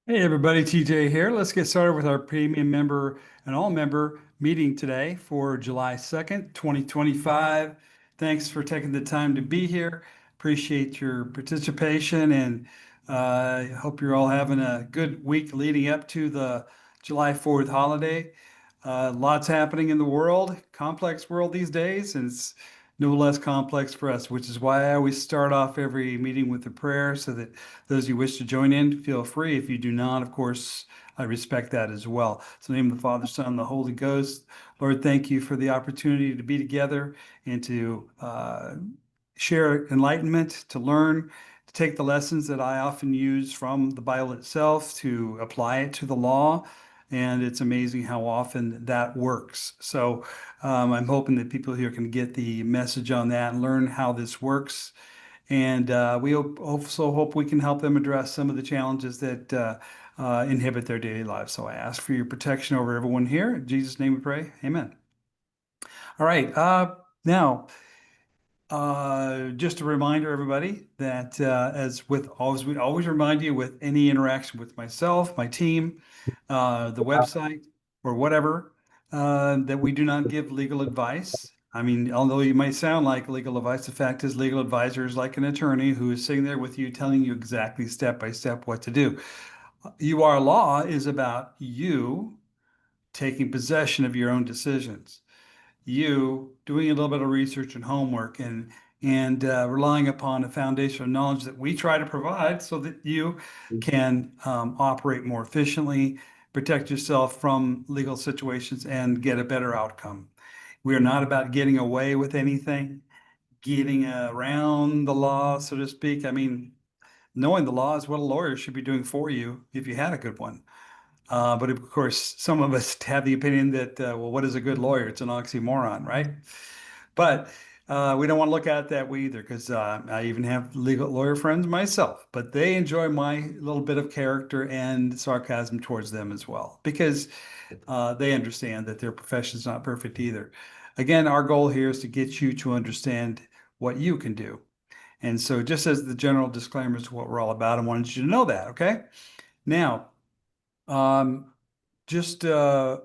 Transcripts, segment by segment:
Hey everybody, TJ here. Let's get started with our premium member and all member meeting today for July 2nd, 2025. Thanks for taking the time to be here. Appreciate your participation and hope you're all having a good week leading up to the July 4th holiday. Lots happening in the world, complex world these days, and it's no less complex for us, which is why I always start off every meeting with a prayer so that those who wish to join in, feel free. If you do not, of course, I respect that as well. So, in the name of the Father, Son, and the Holy Ghost, Lord, thank you for the opportunity to be together and to share enlightenment, to learn, to take the lessons that I often use from the Bible itself to apply it to the law. And it's amazing how often that works. So I'm hoping that people here can get the message on that and learn how this works. And also hope we can help them address some of the challenges that inhibit their daily lives. So I ask for your protection over everyone here. In Jesus' name we pray. Amen. All right. Now, just a reminder, everybody, that as with always, we always remind you with any interaction with myself, my team, the website, or whatever, that we do not give legal advice. I mean, although you might sound like legal advice, the fact is, legal advisor is like an attorney who is sitting there with you, telling you exactly step by step what to do. UR law is about you taking possession of your own decisions, you doing a little bit of research and homework and relying upon a foundation of knowledge that we try to provide so that you can operate more efficiently, protect yourself from legal situations, and get a better outcome. We are not about getting away with anything, getting around the law, so to speak. I mean, knowing the law is what a lawyer should be doing for you if you had a good one. But of course, some of us have the opinion that, well, what is a good lawyer? It's an oxymoron, right? But we don't want to look at it that way either, because I even have legal lawyer friends myself, but they enjoy my little bit of character and sarcasm towards them as well, because they understand that their profession is not perfect either. Again, our goal here is to get you to understand what you can do. And so, just as the general disclaimer is what we're all about, I wanted you to know that, okay? Now, um, just a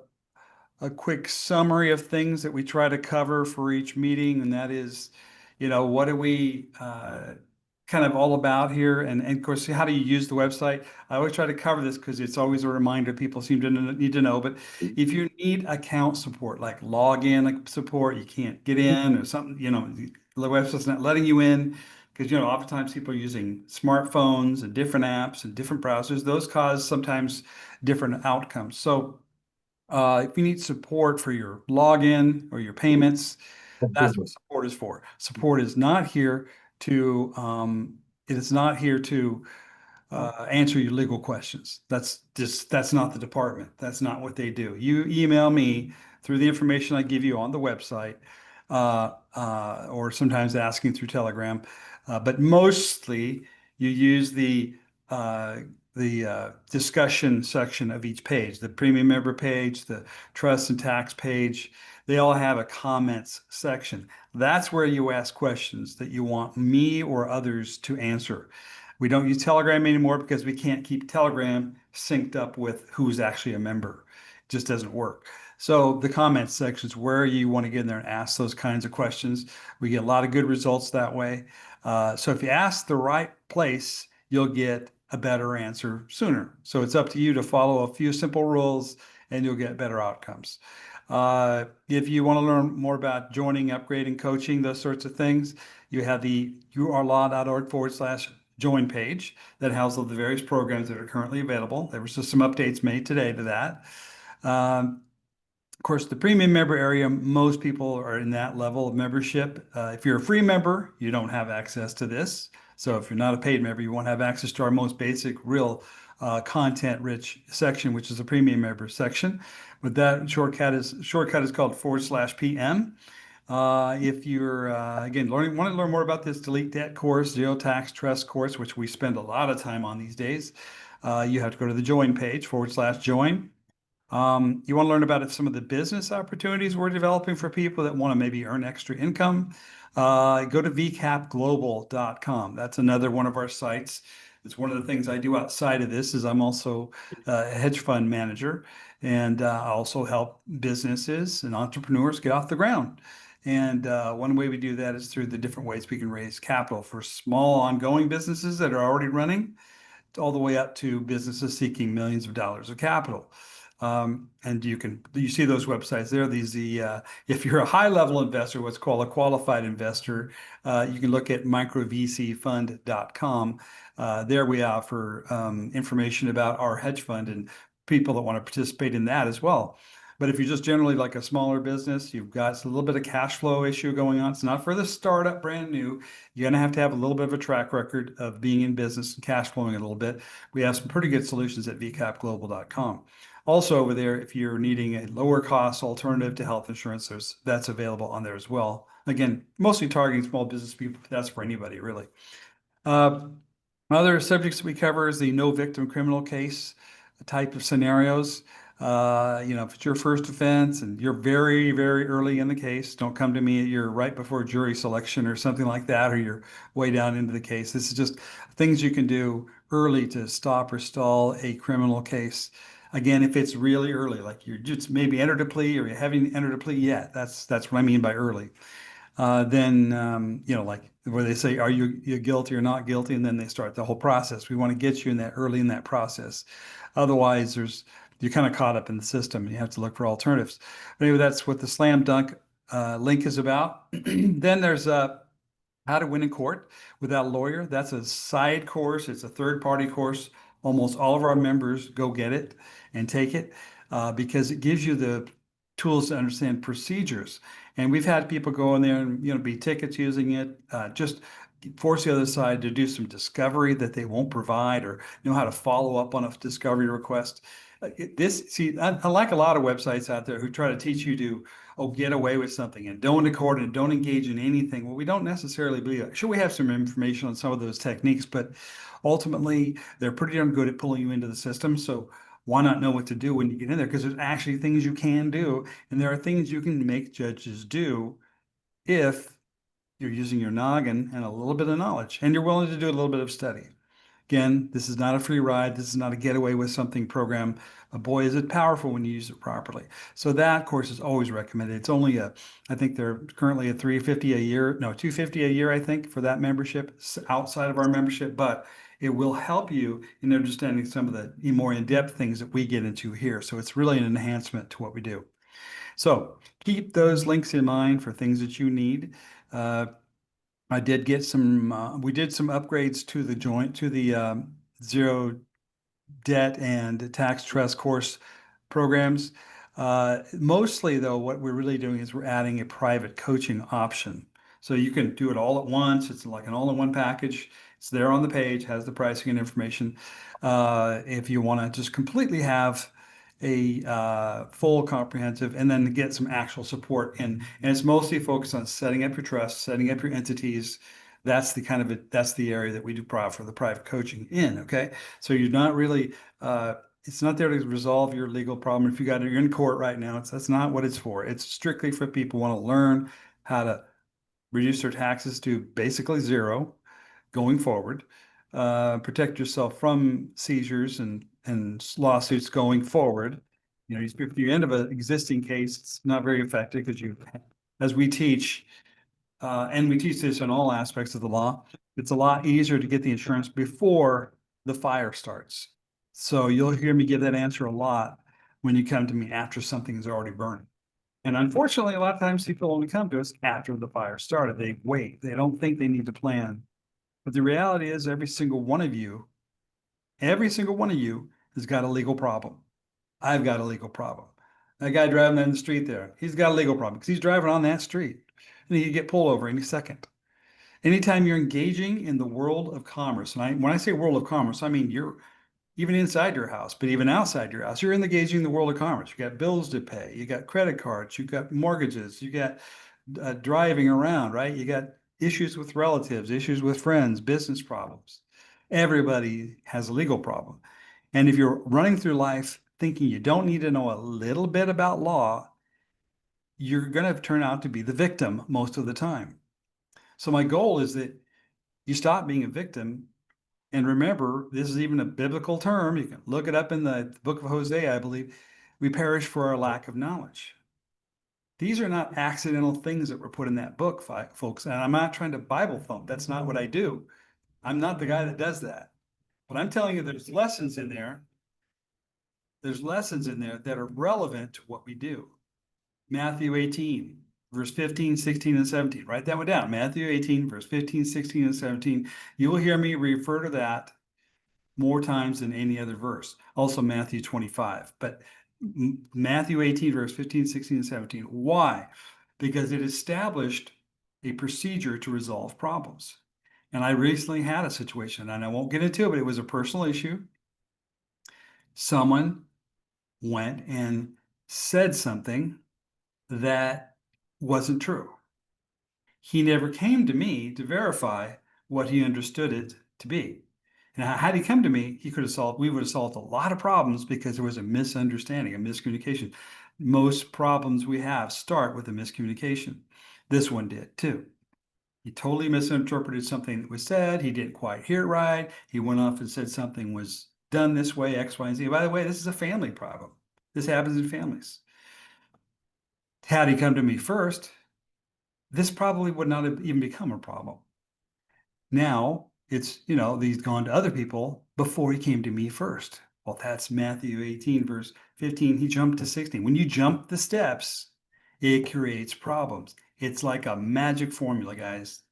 quick summary of things that we try to cover for each meeting, and that is, what are we kind of all about here? And of course, how do you use the website? I always try to cover this because it's always a reminder people seem to need to know. But if you need account support, like login support, you can't get in or something, the website's not letting you in. Because, oftentimes people are using smartphones and different apps and different browsers. Those cause sometimes different outcomes. So if you need support for your login or your payments, that's what support is for. Support is not here to it is not here to answer your legal questions. That's not the department. That's not what they do. You email me through the information I give you on the website, or sometimes asking through Telegram, but mostly you use uh, the discussion section of each page, the premium member page, the trust and tax page. They all have a comments section. That's where you ask questions that you want me or others to answer. We don't use Telegram anymore because we can't keep Telegram synced up with who's actually a member. It just doesn't work. So the comments section is where you want to get in there and ask those kinds of questions. We get a lot of good results that way. So if you ask the right place, you'll get a better answer sooner. So it's up to you to follow a few simple rules and you'll get better outcomes. If you want to learn more about joining, upgrading, coaching, those sorts of things, you have the urlaw.org/join page that houses the various programs that are currently available. There was just some updates made today to that. Of course, the premium member area, most people are in that level of membership. If you're a free member, you don't have access to this. So if you're not a paid member, you won't have access to our most basic, real content-rich section, which is the premium member section. But that shortcut is called /PM. If you're again want to learn more about this delete debt course, zero tax trust course, which we spend a lot of time on these days, you have to go to the join page /join. You want to learn about some of the business opportunities we're developing for people that want to maybe earn extra income. Go to vcapglobal.com. That's another one of our sites. It's one of the things I do outside of this is I'm also a hedge fund manager, and I also help businesses and entrepreneurs get off the ground. And one way we do that is through the different ways we can raise capital for small ongoing businesses that are already running, all the way up to businesses seeking millions of dollars of capital. And you see those websites there. If you're a high level investor, what's called a qualified investor, you can look at microvcfund.com. There we offer information about our hedge fund and people that want to participate in that as well. But if you're just generally like a smaller business, you've got a little bit of cash flow issue going on. It's not for the startup, brand new. You're going to have a little bit of a track record of being in business and cash flowing a little bit. We have some pretty good solutions at vcapglobal.com. Also over there, if you're needing a lower cost alternative to health insurance, that's available on there as well. Again, mostly targeting small business people, but that's for anybody really. Other subjects that we cover is the no victim criminal case type of scenarios. If it's your first offense and you're very, very early in the case, don't come to me. You're right before jury selection or something like that, or you're way down into the case. This is just things you can do early to stop or stall a criminal case. Again, if it's really early, like you're just maybe entered a plea or you haven't entered a plea yet, that's what I mean by early. Then like where they say, are you guilty or not guilty? And then they start the whole process. We want to get you in that early in that process. Otherwise, you're kind of caught up in the system and you have to look for alternatives. But anyway, that's what the Slam Dunk link is about. Then there's How to Win in Court Without a Lawyer. That's a side course. It's a third-party course. Almost all of our members go get it and take it because it gives you the tools to understand procedures. And we've had people go in there and be tickets using it, just force the other side to do some discovery that they won't provide, or know how to follow up on a discovery request. Unlike a lot of websites out there who try to teach you to get away with something and don't accord and don't engage in anything. Well, we don't necessarily believe it. Sure, we have some information on some of those techniques, but ultimately they're pretty darn good at pulling you into the system. So why not know what to do when you get in there? Because there's actually things you can do, and there are things you can make judges do if you're using your noggin and a little bit of knowledge, and you're willing to do a little bit of study. Again, this is not a free ride. This is not a get away with something program. Boy, is it powerful when you use it properly. So that course is always recommended. It's only I think they're currently at $350 a year, no, $250 a year, I think, for that membership outside of our membership, but it will help you in understanding some of the more in-depth things that we get into here. So it's really an enhancement to what we do. So keep those links in mind for things that you need. I did get we did some upgrades to the zero debt and tax trust course programs. Mostly though, what we're really doing is we're adding a private coaching option. So you can do it all at once. It's like an all-in-one package. It's there on the page, has the pricing and information. If you want to just completely have a full comprehensive and then get some actual support. And it's mostly focused on setting up your trust, setting up your entities. That's the area that we do for the private coaching in. Okay. So you're not really, it's not there to resolve your legal problem. If you're in court right now, that's not what it's for. It's strictly for people who want to learn how to reduce their taxes to basically zero going forward, protect yourself from seizures and lawsuits going forward. If you end up an existing case, it's not very effective because as we teach, and we teach this in all aspects of the law, it's a lot easier to get the insurance before the fire starts. So you'll hear me give that answer a lot when you come to me after something is already burning. And unfortunately, a lot of times people only come to us after the fire started. They wait. They don't think they need to plan. But the reality is every single one of you has got a legal problem. I've got a legal problem. That guy driving down the street there, he's got a legal problem because he's driving on that street and he could get pulled over any second. Anytime you're engaging in the world of commerce, and when I say world of commerce, I mean you're even inside your house, but even outside your house, you're engaging in the world of commerce. You got bills to pay, you got credit cards, you got mortgages, you got driving around, right? You got issues with relatives, issues with friends, business problems. Everybody has a legal problem. And if you're running through life thinking you don't need to know a little bit about law, you're going to turn out to be the victim most of the time. So my goal is that you stop being a victim And remember, this is even a biblical term. You can look it up in the book of Hosea, I believe. We perish for our lack of knowledge. These are not accidental things that were put in that book, folks. And I'm not trying to Bible thump. That's not what I do. I'm not the guy that does that. But I'm telling you, there's lessons in there. There's lessons in there that are relevant to what we do. Matthew 18, verse 15, 16, and 17. Write that one down. Matthew 18, verse 15, 16, and 17. You will hear me refer to that more times than any other verse. Also Matthew 25. But Matthew 18, verse 15, 16, and 17. Why? Because it established a procedure to resolve problems. And I recently had a situation, and I won't get into it, but it was a personal issue. Someone went and said something that wasn't true. He never came to me to verify what he understood it to be. And had he come to me, we would have solved a lot of problems because there was a misunderstanding, a miscommunication. Most problems we have start with a miscommunication. This one did too. He totally misinterpreted something that was said. He didn't quite hear it right. He went off and said something was done this way, X, Y, and Z. By the way, this is a family problem. This happens in families. Had he come to me first, this probably would not have even become a problem. Now it's, he's gone to other people before he came to me first. Well, that's Matthew 18, verse 15. He jumped to 16. When you jump the steps, it creates problems. It's like a magic formula, guys.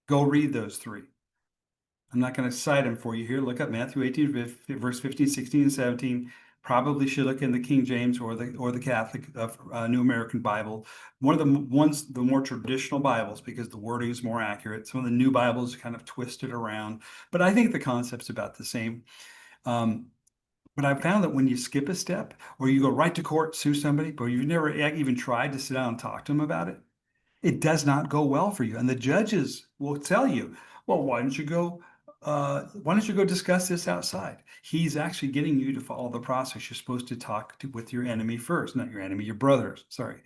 Go read those three. I'm not going to cite them for you here. Look up Matthew 18, verse 15, 16, and 17. Probably should look in the King James or the Catholic New American Bible. One of the more traditional Bibles, because the wording is more accurate. Some of the new Bibles are kind of twisted around, but I think the concept's about the same. But I've found that when you skip a step or you go right to court, sue somebody, but you've never even tried to sit down and talk to them about it, it does not go well for you. And the judges will tell you, well, why don't you go discuss this outside? He's actually getting you to follow the process. You're supposed to talk with your enemy first, not your enemy, your brother, sorry,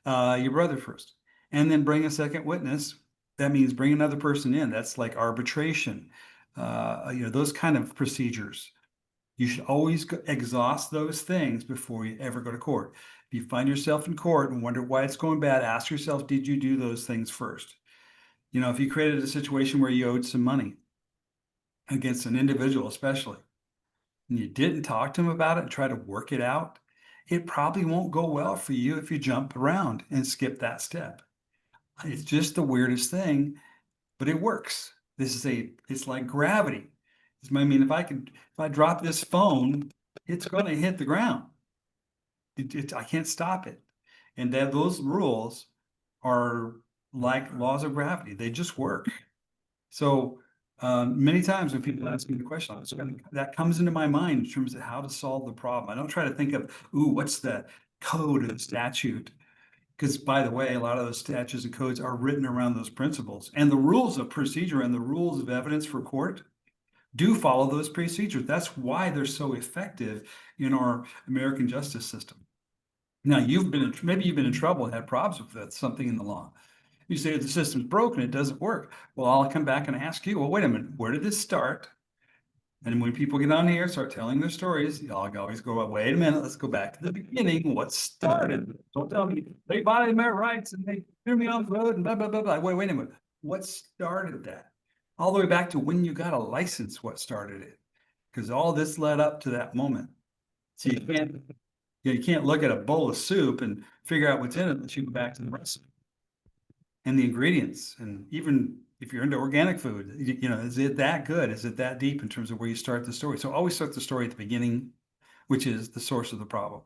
your brother first, and then bring a second witness. That means bring another person in. That's like arbitration, those kind of procedures. You should always exhaust those things before you ever go to court. If you find yourself in court and wonder why it's going bad, ask yourself, did you do those things first? If you created a situation where you owed some money against an individual, especially, and you didn't talk to him about it and try to work it out, it probably won't go well for you if you jump around and skip that step. It's just the weirdest thing, but it works. It's like gravity. I mean, if I drop this phone, it's going to hit the ground. I can't stop it. And those rules are like laws of gravity. They just work. So many times when people ask me the question, that comes into my mind in terms of how to solve the problem. I don't try to think of, what's the code or the statute? Because by the way, a lot of those statutes and codes are written around those principles. And the rules of procedure and the rules of evidence for court do follow those procedures. That's why they're so effective in our American justice system. Now, maybe you've been in trouble and had problems with something in the law. You say the system's broken, it doesn't work. Well, I'll come back and ask you, well, wait a minute, where did this start? And when people get on here, start telling their stories, y'all always go, wait a minute, let's go back to the beginning. What started? Don't tell me they violated my rights and they threw me off the road and blah, blah, blah, blah. Wait a minute. What started that? All the way back to when you got a license, what started it? Because all this led up to that moment. So you can't look at a bowl of soup and figure out what's in it unless you go back to the recipe and the ingredients. And even if you're into organic food, is it that good? Is it that deep in terms of where you start the story? So always start the story at the beginning, which is the source of the problem,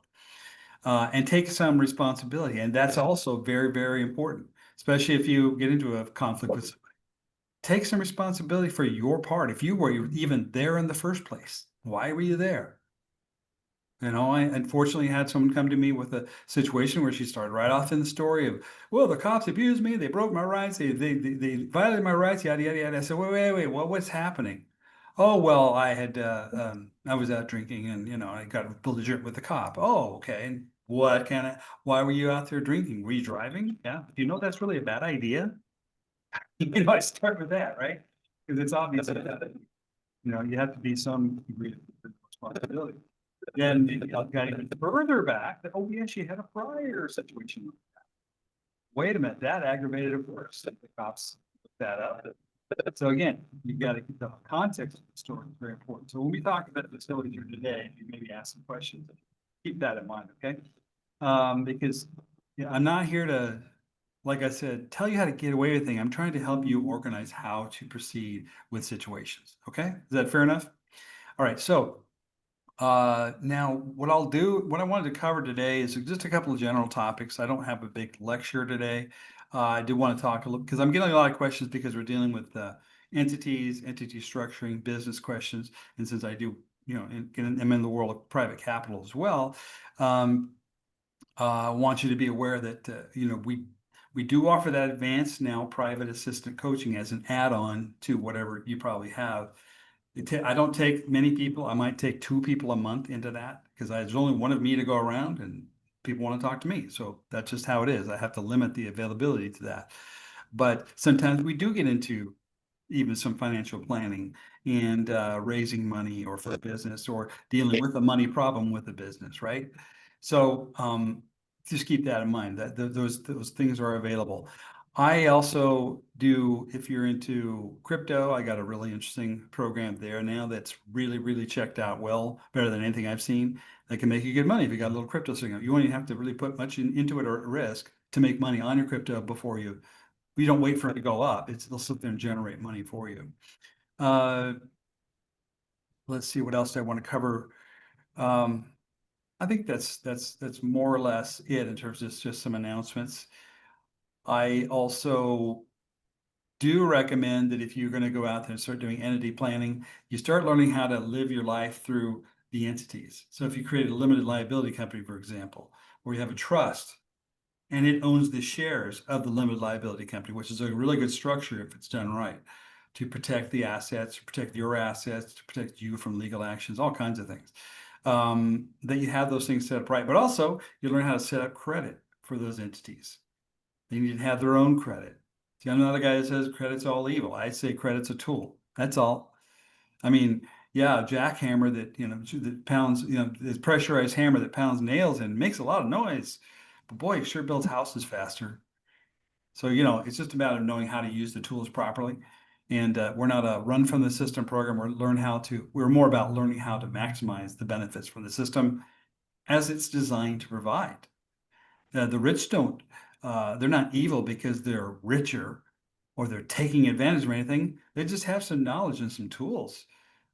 and take some responsibility. And that's also very, very important, especially if you get into a conflict with somebody. Take some responsibility for your part. If you were even there in the first place, why were you there? I unfortunately had someone come to me with a situation where she started right off in the story of, well, the cops abused me, they broke my rights, they violated my rights, yada yada yada. I said, wait, what's happening? Oh, well, I was out drinking and I got a belligerent with the cop. Oh, okay. And why were you out there drinking? Were you driving? Yeah. Do you know that's really a bad idea? I start with that, right? Because it's obvious. You have to be some degree of responsibility. Then you got even further back, that, oh, yes, you had a prior situation. Wait a minute, that aggravated it worse. The cops looked that up. So again, you got to get the context of the story is very important. So when we talk about the facility here today, you maybe ask some questions, keep that in mind, okay? Because yeah, I'm not here to, like I said, tell you how to get away with things. I'm trying to help you organize how to proceed with situations. Okay, is that fair enough? All right, so now what I wanted to cover today is just a couple of general topics. I don't have a big lecture today. I do want to talk a little because I'm getting a lot of questions because we're dealing with entities, entity structuring, business questions, and since I do, I'm in the world of private capital as well. I want you to be aware that we do offer that advanced now private assistant coaching as an add-on to whatever you probably have. I don't take many people. I might take 2 people a month into that because there's only one of me to go around and people want to talk to me. So that's just how it is. I have to limit the availability to that. But sometimes we do get into even some financial planning and raising money or for a business or dealing with a money problem with a business, right? So just keep that in mind that those things are available. I also do, if you're into crypto, I got a really interesting program there now that's really, really checked out well, better than anything I've seen. That can make you good money if you got a little crypto signal. You won't even have to really put much into it or at risk to make money on your crypto before you don't wait for it to go up. It'll sit there and generate money for you. Uh, let's see what else I want to cover. Um, I think that's more or less it in terms of just some announcements. I also do recommend that if you're going to go out there and start doing entity planning, you start learning how to live your life through the entities. So if you create a limited liability company, for example, or you have a trust and it owns the shares of the limited liability company, which is a really good structure if it's done right to protect the assets, to protect your assets, to protect you from legal actions, all kinds of things. That you have those things set up right, but also you learn how to set up credit for those entities. They need to have their own credit. See, I'm not a guy that says credit's all evil. I say credit's a tool. That's all. I mean, yeah, a jackhammer that pounds, this pressurized hammer that pounds nails and makes a lot of noise. But boy, it sure builds houses faster. So, it's just a matter of knowing how to use the tools properly. And we're not a run from the system program. We're more about learning how to maximize the benefits from the system as it's designed to provide. The rich they're not evil because they're richer or they're taking advantage of anything. They just have some knowledge and some tools,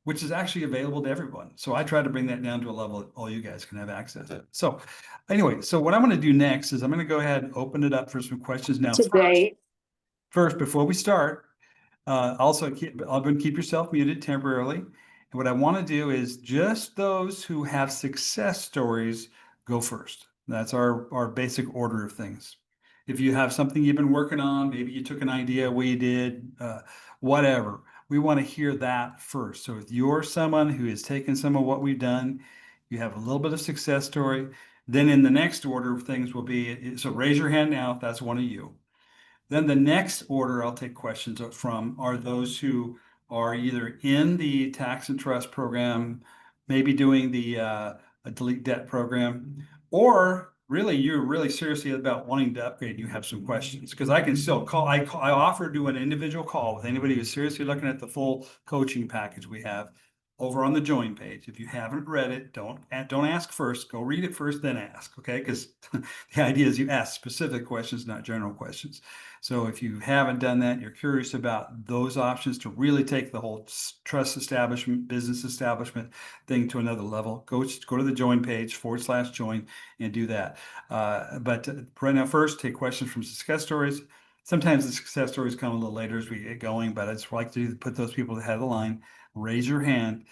which is actually available to everyone. So I try to bring that down to a level that all you guys can have access to. So anyway, so what I'm going to do next is I'm going to go ahead and open it up for some questions now. First, before we start, also keep yourself muted temporarily. And what I want to do is just those who have success stories go first. That's our basic order of things. If you have something you've been working on, maybe you took an idea we did, whatever, we want to hear that first. So if you're someone who has taken some of what we've done, you have a little bit of success story, then in the next order of things will be, so raise your hand now if that's one of you. Then the next order I'll take questions from are those who are either in the tax and trust program, maybe doing the a delete debt program, or really you're really seriously about wanting to upgrade and you have some questions. Because I can still call, I offer to do an individual call with anybody who's seriously looking at the full coaching package we have over on the join page. If you haven't read it, don't ask first. Go read it first, then ask. Okay, because the idea is you ask specific questions, not general questions. So if you haven't done that, you're curious about those options to really take the whole trust establishment, business establishment thing to another level, go to the join page /join and do that. But right now, first take questions from success stories. Sometimes the success stories come a little later as we get going, but I just like to put those people ahead of the line. Raise your hand.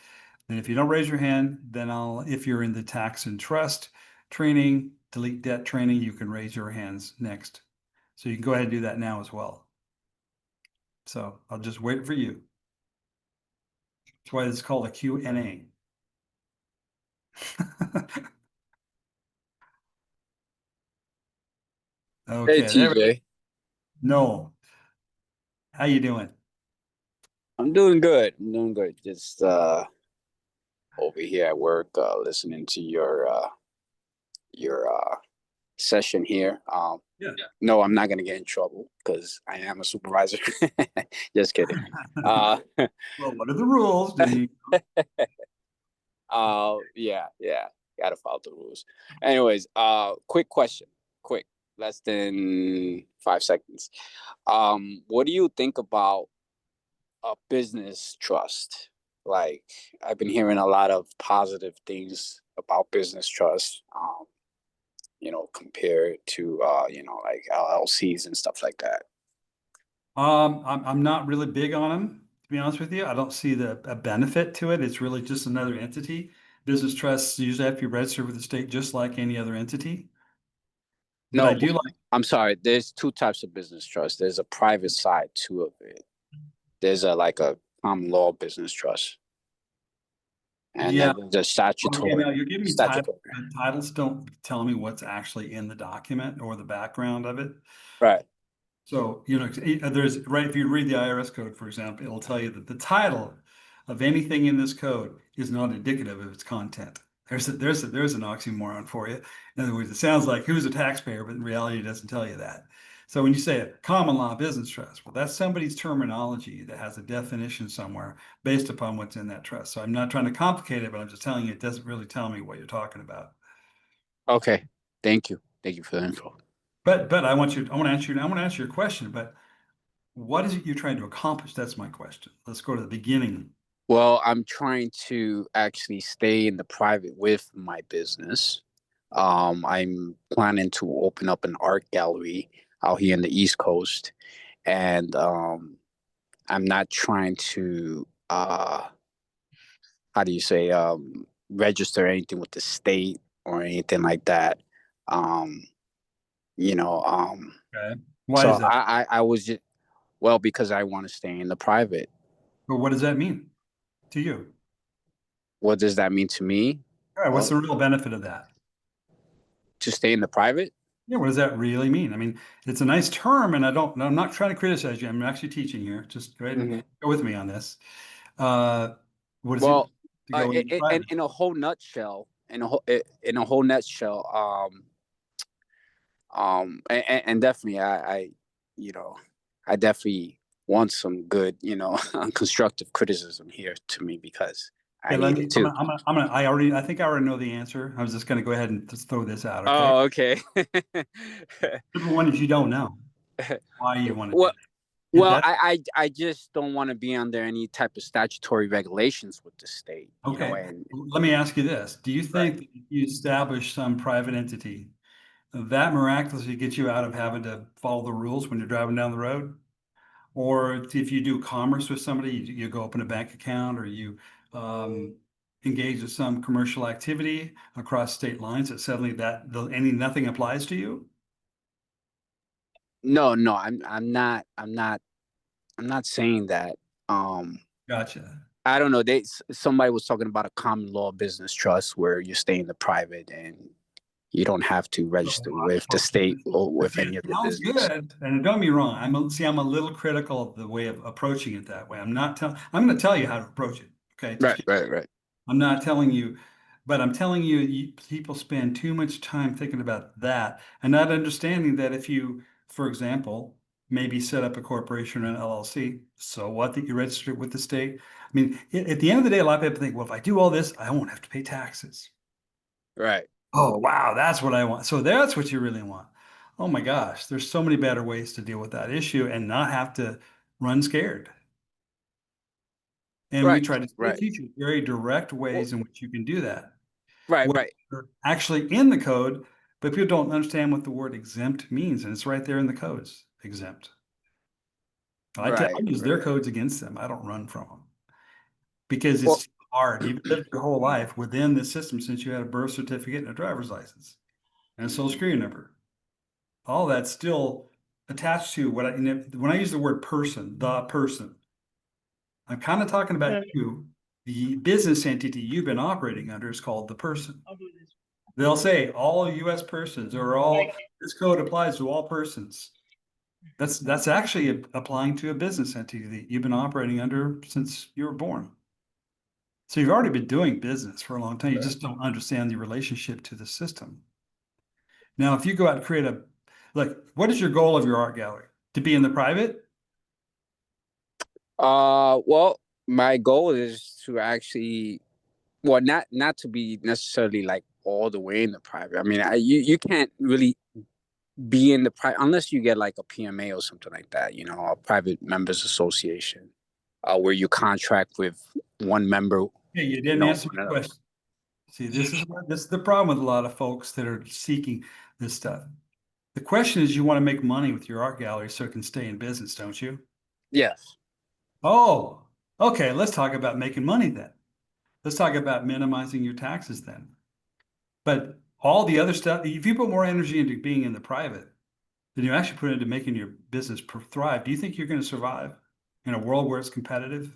And if you don't raise your hand, then if you're in the tax and trust training, delete debt training, you can raise your hands next. So you can go ahead and do that now as well. So I'll just wait for you. That's why it's called a Q&A. Hey Okay, TJ, No. How you doing? I'm doing good. I'm doing good. Just over here at work, listening to your session here. Yeah. No, I'm not gonna get in trouble because I am a supervisor. Just kidding. Uh, Well, what are the rules? Do you? yeah, gotta follow the rules. Anyways, quick question, quick, less than 5 seconds. What do you think about a business trust? Like, I've been hearing a lot of positive things about business trust. Compared to like LLCs and stuff like that. I'm not really big on them, to be honest with you. I don't see the a benefit to it. It's really just another entity. Business trusts usually have to be registered with the state just like any other entity. But I No, do like, I'm sorry. There's two types of business trust. There's a private side too of it. There's a common law business trust, and yeah. then there's a Well, yeah, statutory. no, you're giving me titles, Statutory. but titles don't tell me what's actually in the document or the background of it. Right. So, there's, right, if you read the IRS code, for example, it'll tell you that the title of anything in this code is not indicative of its content. There's an oxymoron for you. In other words, it sounds like who's a taxpayer, but in reality, it doesn't tell you that. So when you say a common law business trust, well, that's somebody's terminology that has a definition somewhere based upon what's in that trust. So I'm not trying to complicate it, but I'm just telling you it doesn't really tell me what you're talking about. Okay. Thank you. Thank you for the info. But I want to answer your question, but what is it you're trying to accomplish? That's my question. Let's go to the beginning. Well, I'm trying to actually stay in the private with my business. I'm planning to open up an art gallery out here in the East Coast, and I'm not trying to how do you say register anything with the state or anything like that. Um, you know, Okay. Why is so that? I was just well because I want to stay in the private. But what does that mean to you? What does that mean to me? All right, what's Well, the real benefit of that? to stay in the private? Yeah, what does that really mean? I mean, it's a nice term, and I'm not trying to criticize you. I'm actually teaching here. Just go ahead and Mhm. go with me on this. Uh, what does it Well, mean to go into private? in a whole nutshell, in a whole nutshell, and definitely, you know, I definitely want some good, constructive criticism here to me because I Okay, let need me. it too. I think I already know the answer. I was just going to go ahead and just throw this out. Okay. Oh, okay. Number one is you don't know why you want to do well, that. well, That I just don't want to be under any type of statutory regulations with the state, okay. and Let me ask you this: do you right. think that if you establish some private entity that miraculously gets you out of having to follow the rules when you're driving down the road? Or if you do commerce with somebody, you go open a bank account or you um, engage in some commercial activity across state lines that suddenly nothing applies to you? No, no, I'm not saying that. Um, Gotcha. I don't know. Somebody was talking about a common law business trust where you stay in the private and you don't have to register with the state or with It any of the sounds business. good, and don't get me wrong. I'm a little critical of the way of approaching it that way. I'm going to tell you how to approach it. Okay, Right, right, right, I'm not telling you, but I'm telling you, people spend too much time thinking about that and not understanding that if you, for example, maybe set up a corporation or an LLC, so what that you register it with the state? I mean, at the end of the day, a lot of people think, well, if I do all this, I won't have to pay taxes. right. Oh, wow, that's what I want. So that's what you really want. Oh my gosh, there's so many better ways to deal with that issue and not have to run scared. And we Right, try to still right. teach you very direct Well, ways in which you can do that. right, What right. are actually in the code, but people don't understand what the word exempt means, and it's right there in the codes, exempt. I Right, use right. their codes against them. I don't run from them because Well, it's hard. You've lived your whole life within the system since you had a birth certificate and a driver's license and a social security number. All that's still attached to when I use the word person, the person, I'm kind of talking about you. The business entity you've been operating under is called the person. They'll say all US persons or all, this code applies to all persons. That's actually applying to a business entity that you've been operating under since you were born. So you've already been doing business for a long time. You just don't understand the relationship to the system. Now, if you go out and create like, what is your goal of your art gallery? To be in the private? Well, my goal is to actually, well, not to be necessarily like all the way in the private. I mean, you can't really be in the private unless you get like a PMA or something like that, you know, a private members association, where you contract with one member, Yeah, you you didn't know, answer the question. See, this is the problem with a lot of folks that are seeking this stuff. The question is, you want to make money with your art gallery so it can stay in business, don't you? Yes. Oh, okay. Let's talk about making money then. Let's talk about minimizing your taxes then. But all the other stuff, if you put more energy into being in the private than you actually put into making your business thrive, do you think you're going to survive in a world where it's competitive?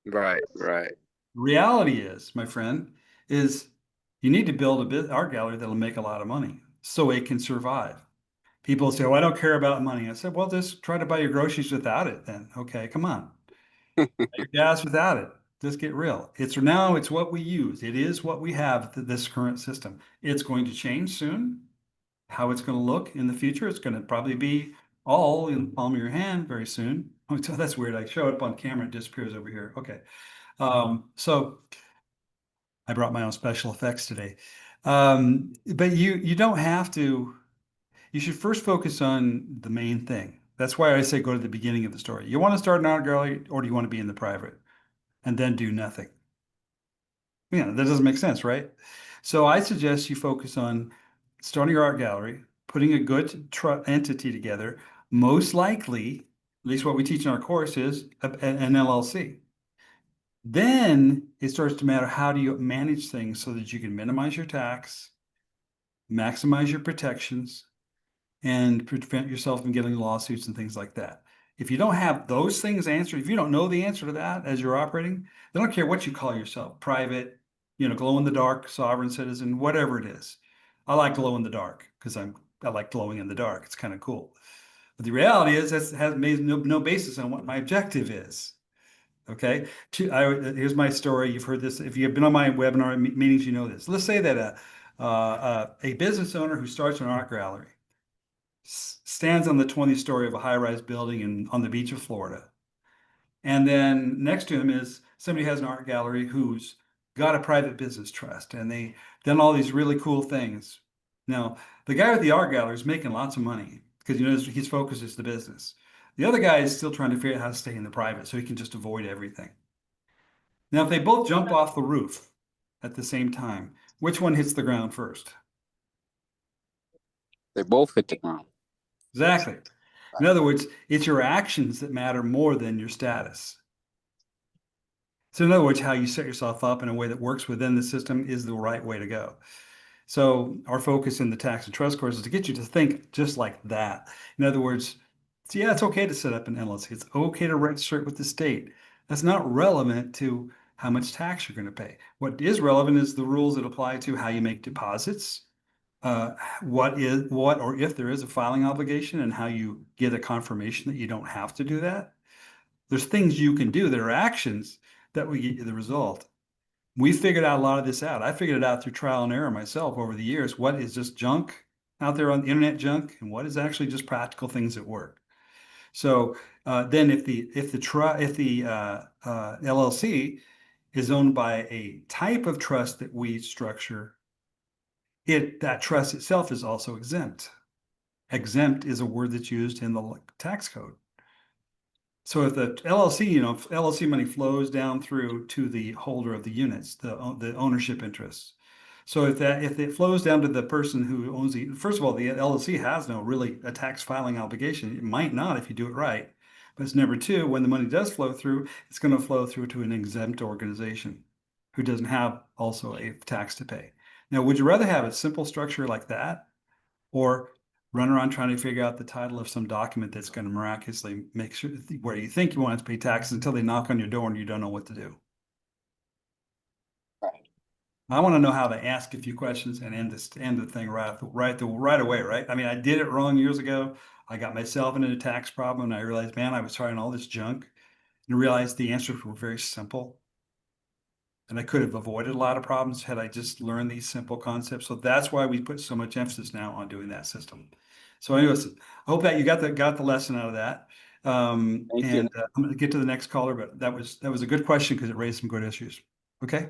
Right, right. Reality is, my friend, is you need to build a art gallery that'll make a lot of money so it can survive. People say, "Oh, I don't care about money." I said, "Well, just try to buy your groceries without it then." Okay, come on. Your gas without it. Just get real. It's what we use. It is what we have, this current system. It's going to change soon. How it's going to look in the future, it's going to probably be all in the palm of your hand very soon. Oh, so that's weird. I show it up on camera, it disappears over here. Okay. So I brought my own special effects today. But you don't have to, you should first focus on the main thing. That's why I say go to the beginning of the story. You want to start an art gallery or do you want to be in the private and then do nothing? Yeah, that doesn't make sense, right? So I suggest you focus on starting your art gallery, putting a good entity together. Most likely, at least what we teach in our course is an LLC. Then it starts to matter, how do you manage things so that you can minimize your tax, maximize your protections, and prevent yourself from getting lawsuits and things like that. If you don't have those things answered, if you don't know the answer to that as you're operating, they don't care what you call yourself, private, glow in the dark, sovereign citizen, whatever it is. I like glow in the dark because I like glowing in the dark. It's kind of cool. But the reality is that has made no basis on what my objective is. Okay. Here's my story. You've heard this. If you've been on my webinar meetings, you know this. Let's say that a business owner who starts an art gallery stands on the 20th story of a high-rise building on the beach of Florida. And then next to him is somebody who has an art gallery who's got a private business trust and they done all these really cool things. Now, the guy with the art gallery is making lots of money because his focus is the business. The other guy is still trying to figure out how to stay in the private so he can just avoid everything. Now, if they both jump off the roof at the same time, which one hits the ground first? They both hit the ground. Exactly. In other words, it's your actions that matter more than your status. So in other words, how you set yourself up in a way that works within the system is the right way to go. So our focus in the tax and trust course is to get you to think just like that. In other words, yeah, it's okay to set up an LLC. It's okay to register it with the state. That's not relevant to how much tax you're going to pay. What is relevant is the rules that apply to how you make deposits, what or if there is a filing obligation and how you get a confirmation that you don't have to do that. There's things you can do that are actions that will get you the result. We figured out a lot of this out. I figured it out through trial and error myself over the years. What is just junk out there on the internet junk, and what is actually just practical things that work. So then, if the LLC is owned by a type of trust that we structure, that trust itself is also exempt. Exempt is a word that's used in the tax code. So if the LLC, if LLC money flows down through to the holder of the units, the ownership interests. So if it flows down to the person who owns first of all, the LLC has no really a tax filing obligation. It might not if you do it right. But it's number two, when the money does flow through, it's going to flow through to an exempt organization who doesn't have also a tax to pay. Now, would you rather have a simple structure like that or run around trying to figure out the title of some document that's going to miraculously make sure where you think you want to pay taxes until they knock on your door and you don't know what to do? Right. I want to know how to ask a few questions and end the thing right away, right? I mean, I did it wrong years ago. I got myself into a tax problem and I realized, man, I was trying all this junk and realized the answers were very simple. And I could have avoided a lot of problems had I just learned these simple concepts. So that's why we put so much emphasis now on doing that system. So anyways, I hope that you got the lesson out of that. Thank you. And I'm going to get to the next caller, but that was a good question because it raised some good issues. Okay,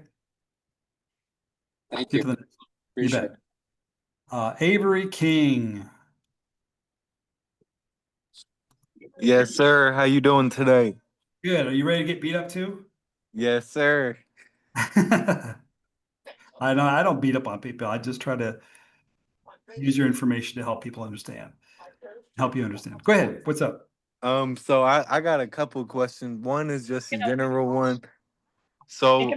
Thank get you. to the next. You Appreciate bet. it. Avery King. Yes, sir. How you doing today? Good. Are you ready to get beat up too? Yes, sir. I know I don't beat up on people. I just try to use your information to help people understand, help you understand. Go ahead. What's up? So I got a couple questions. One is just a general one. So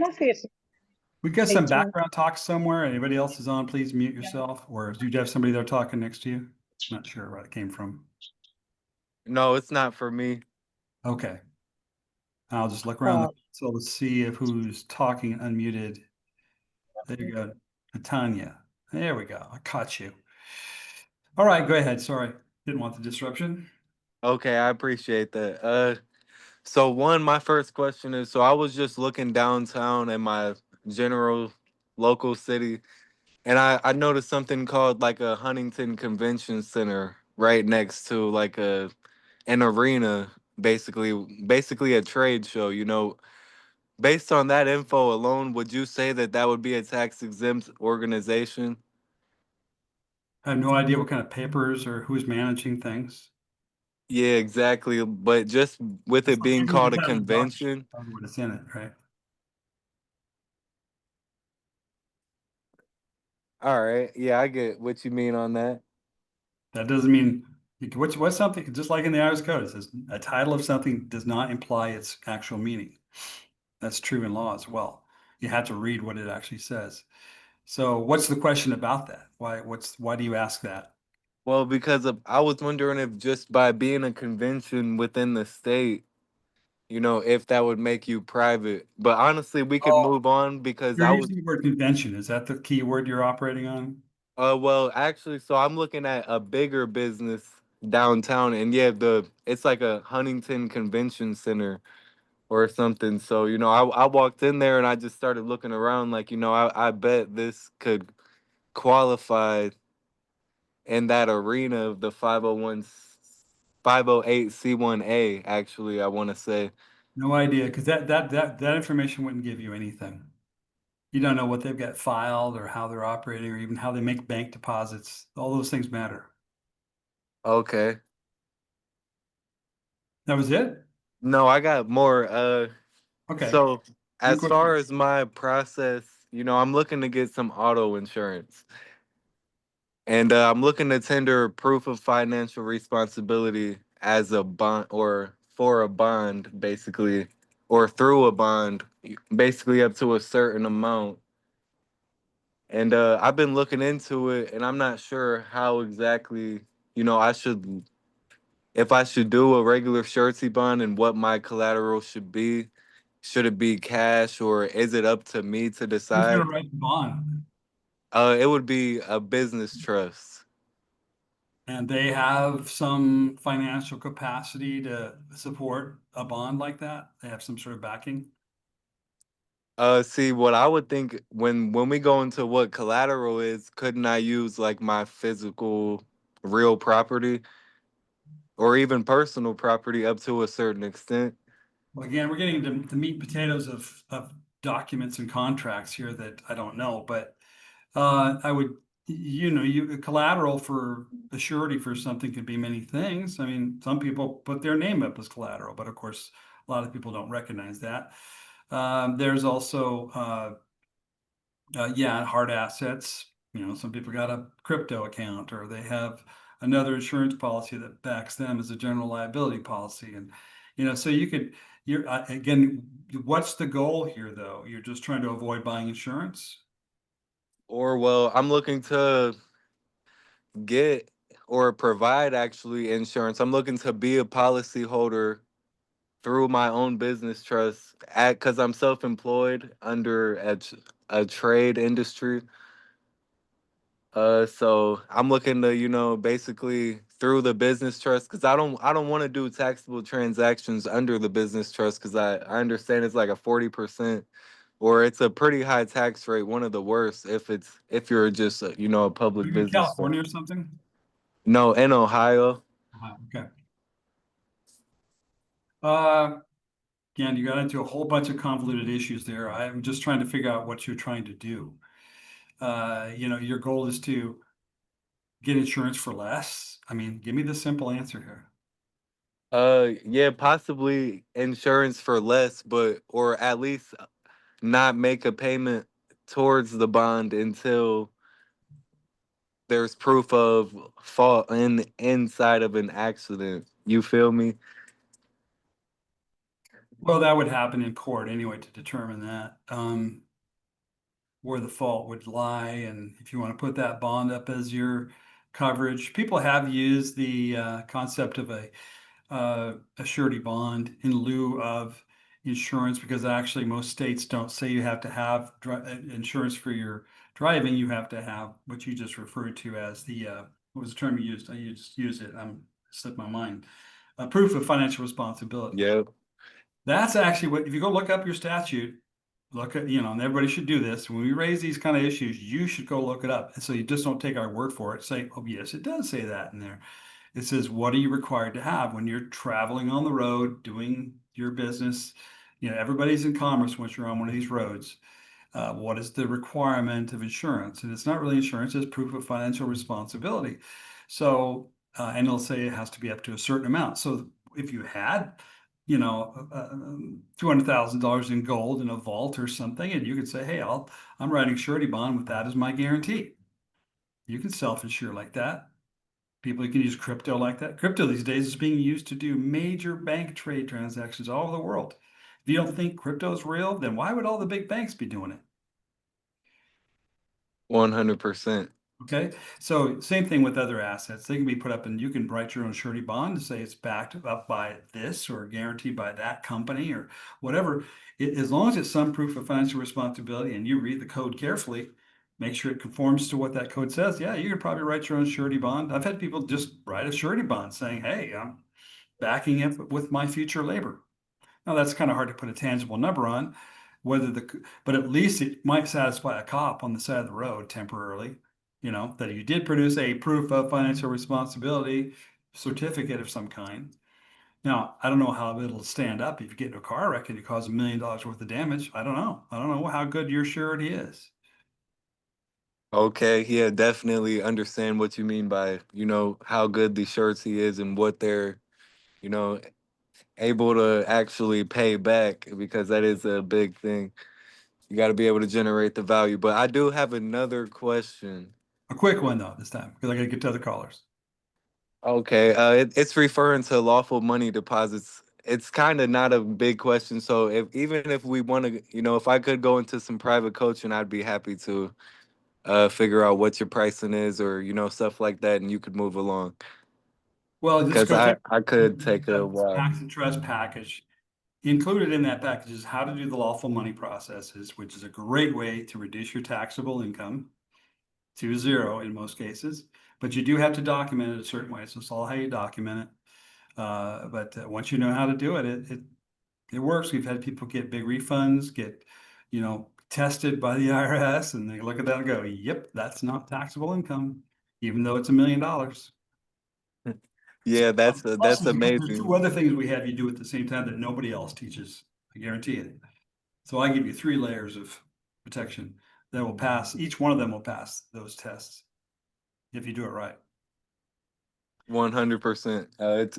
We got some background talk somewhere. Anybody else is on, please mute yourself. Or do you have somebody there talking next to you? Not sure where it came from. no, it's not for me. Okay. I'll just look around the console to see if who's talking unmuted. There you go. Tanya. There we go. I caught you. All right, go ahead. Sorry. Didn't want the disruption. Okay, I appreciate that. So one, my first question is, so I was just looking downtown at my general local city, and I noticed something called like a Huntington Convention Center right next to like an arena, basically a trade show, you know. Based on that info alone, would you say that that would be a tax exempt organization? I have no idea what kind of papers or who's managing things. Yeah, exactly. But just with It's it like being any other called a kind of document, convention, tell me what it's in it, right? all right. Yeah, I get what you mean on that. That doesn't mean what's something just like in the IRS code. It says a title of something does not imply its actual meaning. That's true in law as well. You have to read what it actually says. So, what's the question about that? Why do you ask that? Well, because I was wondering if just by being a convention within the state, you know, if that would make you private. But honestly, we could Oh, move on because you're I was using the word convention. Is that the key word you're operating on? well, actually, so I'm looking at a bigger business downtown, and yeah, the it's like a Huntington Convention Center or something. So, you know, I walked in there and I just started looking around like, you know, I bet this could qualify in that arena of the 508C1A, actually, I want to say. No idea, because that information wouldn't give you anything. You don't know what they've got filed or how they're operating or even how they make bank deposits. All those things matter. Okay. That was it? No, I got more. Okay. So One as question. far as my process, you know, I'm looking to get some auto insurance. And I'm looking to tender proof of financial responsibility as a bond or for a bond, basically, or through a bond, basically up to a certain amount. And I've been looking into it, and I'm not sure how exactly, you know, if I should do a regular surety bond and what my collateral should be. Should it be cash or is it up to me to Who's going decide? to write the bond? It would be a business trust. And they have some financial capacity to support a bond like that. They have some sort of backing. See, what I would think when we go into what collateral is, couldn't I use like my physical real property or even personal property up to a certain extent? Well, again, we're getting to the meat and potatoes of documents and contracts here that I don't know, but I would, collateral for a surety for something could be many things. I mean, some people put their name up as collateral, but of course, a lot of people don't recognize that. There's also, yeah, hard assets. You know, some people got a crypto account or they have another insurance policy that backs them as a general liability policy. And, so again, what's the goal here though? You're just trying to avoid buying insurance? Or well, I'm looking to get or provide actually insurance. I'm looking to be a policy holder through my own business trust at because I'm self-employed under a trade industry. So I'm looking to, basically through the business trust because I don't want to do taxable transactions under the business trust because I understand it's like a 40% or it's a pretty high tax rate, one of the worst if you're just a public You're in business. California or something? No, in Ohio. Okay. Again, you got into a whole bunch of convoluted issues there. I'm just trying to figure out what you're trying to do. Your goal is to get insurance for less. I mean, give me the simple answer here. Yeah, possibly insurance for less, but or at least not make a payment towards the bond until there's proof of fault inside of an accident. You feel me? Well, that would happen in court anyway to determine that, where the fault would lie. And if you want to put that bond up as your coverage, people have used the concept of a surety bond in lieu of insurance because actually most states don't say you have to have insurance for your driving. You have to have what you just referred to as the what was the term you used? I just used it. I'm slipped my mind. Proof of financial responsibility. Yeah. That's actually what, if you go look up your statute, look at, and everybody should do this. When we raise these kind of issues, you should go look it up. And so you just don't take our word for it. Say, oh, yes, it does say that in there. It says, what are you required to have when you're traveling on the road, doing your business? Everybody's in commerce once you're on one of these roads. What is the requirement of insurance? And it's not really insurance, it's proof of financial responsibility. So, and it'll say it has to be up to a certain amount. So if you had, $200,000 in gold in a vault or something, and you could say, hey, I'm writing surety bond with that as my guarantee. You can self-insure like that. People can use crypto like that. Crypto these days is being used to do major bank trade transactions all over the world. If you don't think crypto is real, then why would all the big banks be doing it? 100%. Okay, so same thing with other assets. They can be put up and you can write your own surety bond to say it's backed up by this or guaranteed by that company or whatever. As long as it's some proof of financial responsibility and you read the code carefully, make sure it conforms to what that code says. Yeah, you could probably write your own surety bond. I've had people just write a surety bond saying, hey, I'm backing it with my future labor. Now that's kind of hard to put a tangible number on, but at least it might satisfy a cop on the side of the road temporarily, that you did produce a proof of financial responsibility certificate of some kind. Now, I don't know how it'll stand up if you get into a car wreck and you cause $1 million worth of damage. I don't know. I don't know how good your surety is. Okay, yeah, definitely understand what you mean by, how good the surety is and what they're, you know, able to actually pay back because that is a big thing. You got to be able to generate the value. But I do have another question. A quick one though this time because I got to get to other callers. Okay, it's referring to lawful money deposits. It's kind of not a big question. So even if we want to, if I could go into some private coaching, I'd be happy to figure out what your pricing is or, stuff like that, and you could move along. Well, just Because go take I could take a while. tax and trust package. Included in that package is how to do the lawful money processes, which is a great way to reduce your taxable income to zero in most cases. But you do have to document it a certain way. So it's all how you document it. But once you know how to do it, it works. We've had people get big refunds, get tested by the IRS, and they look at that and go, "Yep, that's not taxable income, even though it's $1 million." Yeah, that's Plus, that's there's two amazing. other things we have you do at the same time that nobody else teaches. I guarantee it. So I give you 3 layers of protection that will pass. Each one of them will pass those tests if you do it right. 100%.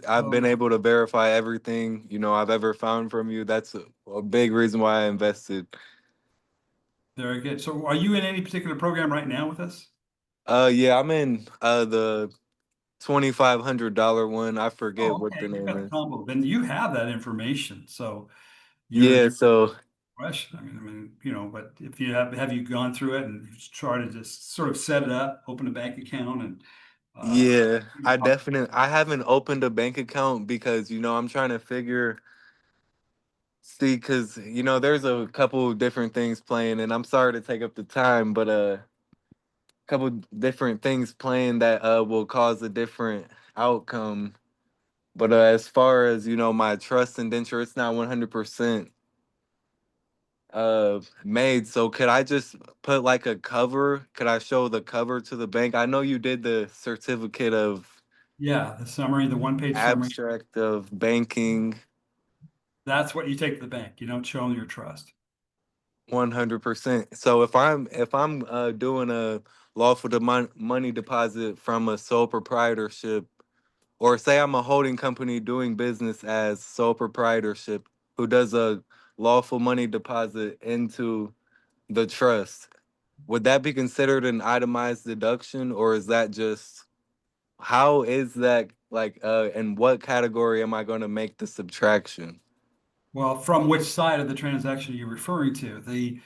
I've been So able to verify everything, I've ever found from you. That's a big reason why I invested. very good. So are you in any particular program right now with us? Yeah, I'm in the $2,500 one. I forget Oh, what okay. the You've name got the is. combo. Then you have that information. So Yeah, you're so fresh. But if you have you gone through it and tried to just sort of set it up, open a bank account and uh yeah, I haven't opened a bank account because, I'm trying to figure See, because you know, there's a couple different things playing, and I'm sorry to take up the time, but couple different things playing that will cause a different outcome. But as far as you know, my trust indenture, it's not 100% made. So could I just put like a cover? Could I show the cover to the bank? I know you did the certificate of Yeah, the summary, the one-page summary, abstract of banking. that's what you take to the bank. You don't show them your trust. 100%. So if I'm doing a lawful money deposit from a sole proprietorship, or say I'm a holding company doing business as sole proprietorship who does a lawful money deposit into the trust, would that be considered an itemized deduction, or is that just how is that like in what category am I going to make the subtraction? Well, from which side of the transaction are you referring to? The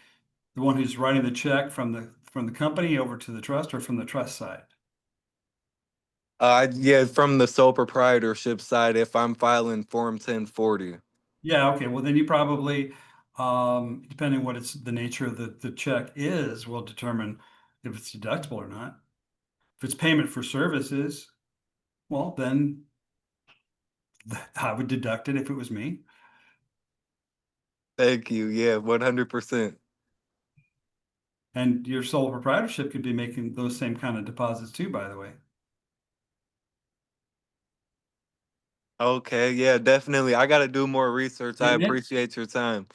one who's writing the check from the company over to the trust, or from the trust side? Yeah, from the sole proprietorship side, if I'm filing Form 1040. Yeah, okay. Well, then you probably, depending what it's the nature of the check is, will determine if it's deductible or not. If it's payment for services, well, then I would deduct it if it was me. Thank you. Yeah, 100%. And your sole proprietorship could be making those same kind of deposits too, by the way. Okay, yeah, definitely. I got to do more research. I Getting it? appreciate your time.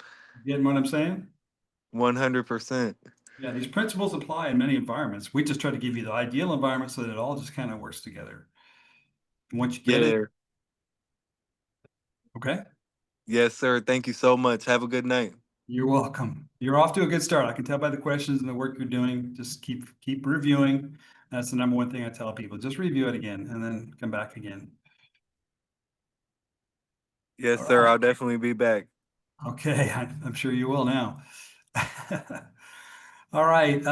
Getting what I'm saying? 100%. Yeah, these principles apply in many environments. We just try to give you the ideal environment so that it all just kind of works together. And once you get it, Yeah. okay, Yes, sir. Thank you so much. Have a good night. you're welcome. You're off to a good start. I can tell by the questions and the work you're doing. Just keep reviewing. That's the number one thing I tell people. Just review it again and then come back again. Yes, All sir. right. I'll definitely be back. Okay, I'm sure you will now. All right,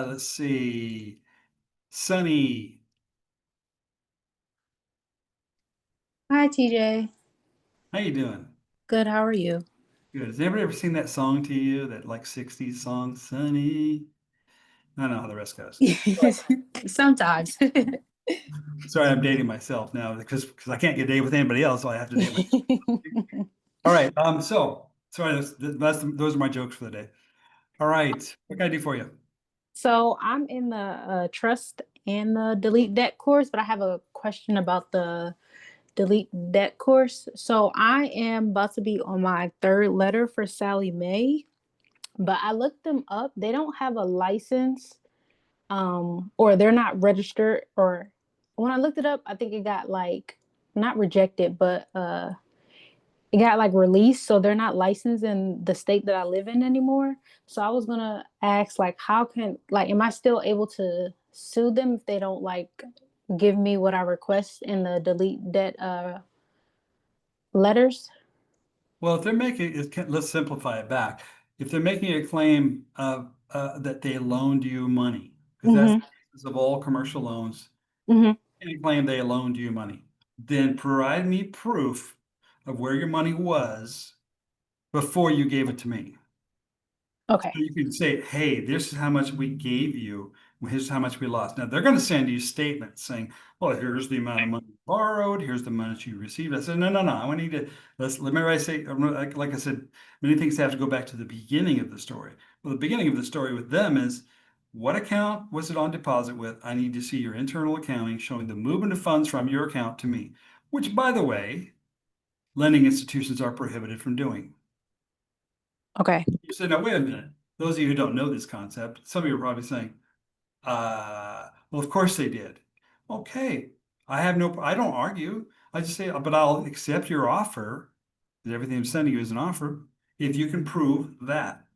let's see. Sunny, Hi, TJ. how you doing? Good. How are you? Good. Has anybody ever seen that song to you, that like 60s song, Sunny? I don't know how the rest goes. Sometimes. Sorry, I'm dating myself now because I can't get a date with anybody else, so I have to date myself. All right, so sorry, those are my jokes for the day. All right, what can I do for you? So I'm in the trust and the delete debt course, but I have a question about the delete debt course. So I am about to be on my third letter for Sally Mae, but I looked them up. They don't have a license, or they're not registered. Or when I looked it up, I think it got like not rejected, but it got like released, so they're not licensed in the state that I live in anymore. So I was gonna ask, like, how can, like, am I still able to sue them if they don't like give me what I request in the delete debt letters? Well, if they're making it, let's simplify it back. If they're making a claim of that they loaned you money, because that's Mm-hmm. the basis of all commercial loans, Mm-hmm. any claim they loaned you money, then provide me proof of where your money was before you gave it to me. So Okay. you can say, hey, this is how much we gave you. Here's how much we lost. Now they're going to send you statements saying, well, here's the amount of money you borrowed. Here's the amount you received. I said, no. I want you to, remember I say, like I said, many things have to go back to the beginning of the story. Well, the beginning of the story with them is, what account was it on deposit with? I need to see your internal accounting showing the movement of funds from your account to me, which, by the way, lending institutions are prohibited from doing. Okay. You say, now, wait a minute. Those of you who don't know this concept, some of you are probably saying, well, of course they did. Okay. I don't argue. I just say, but I'll accept your offer, that everything I'm sending you is an offer, if you can prove that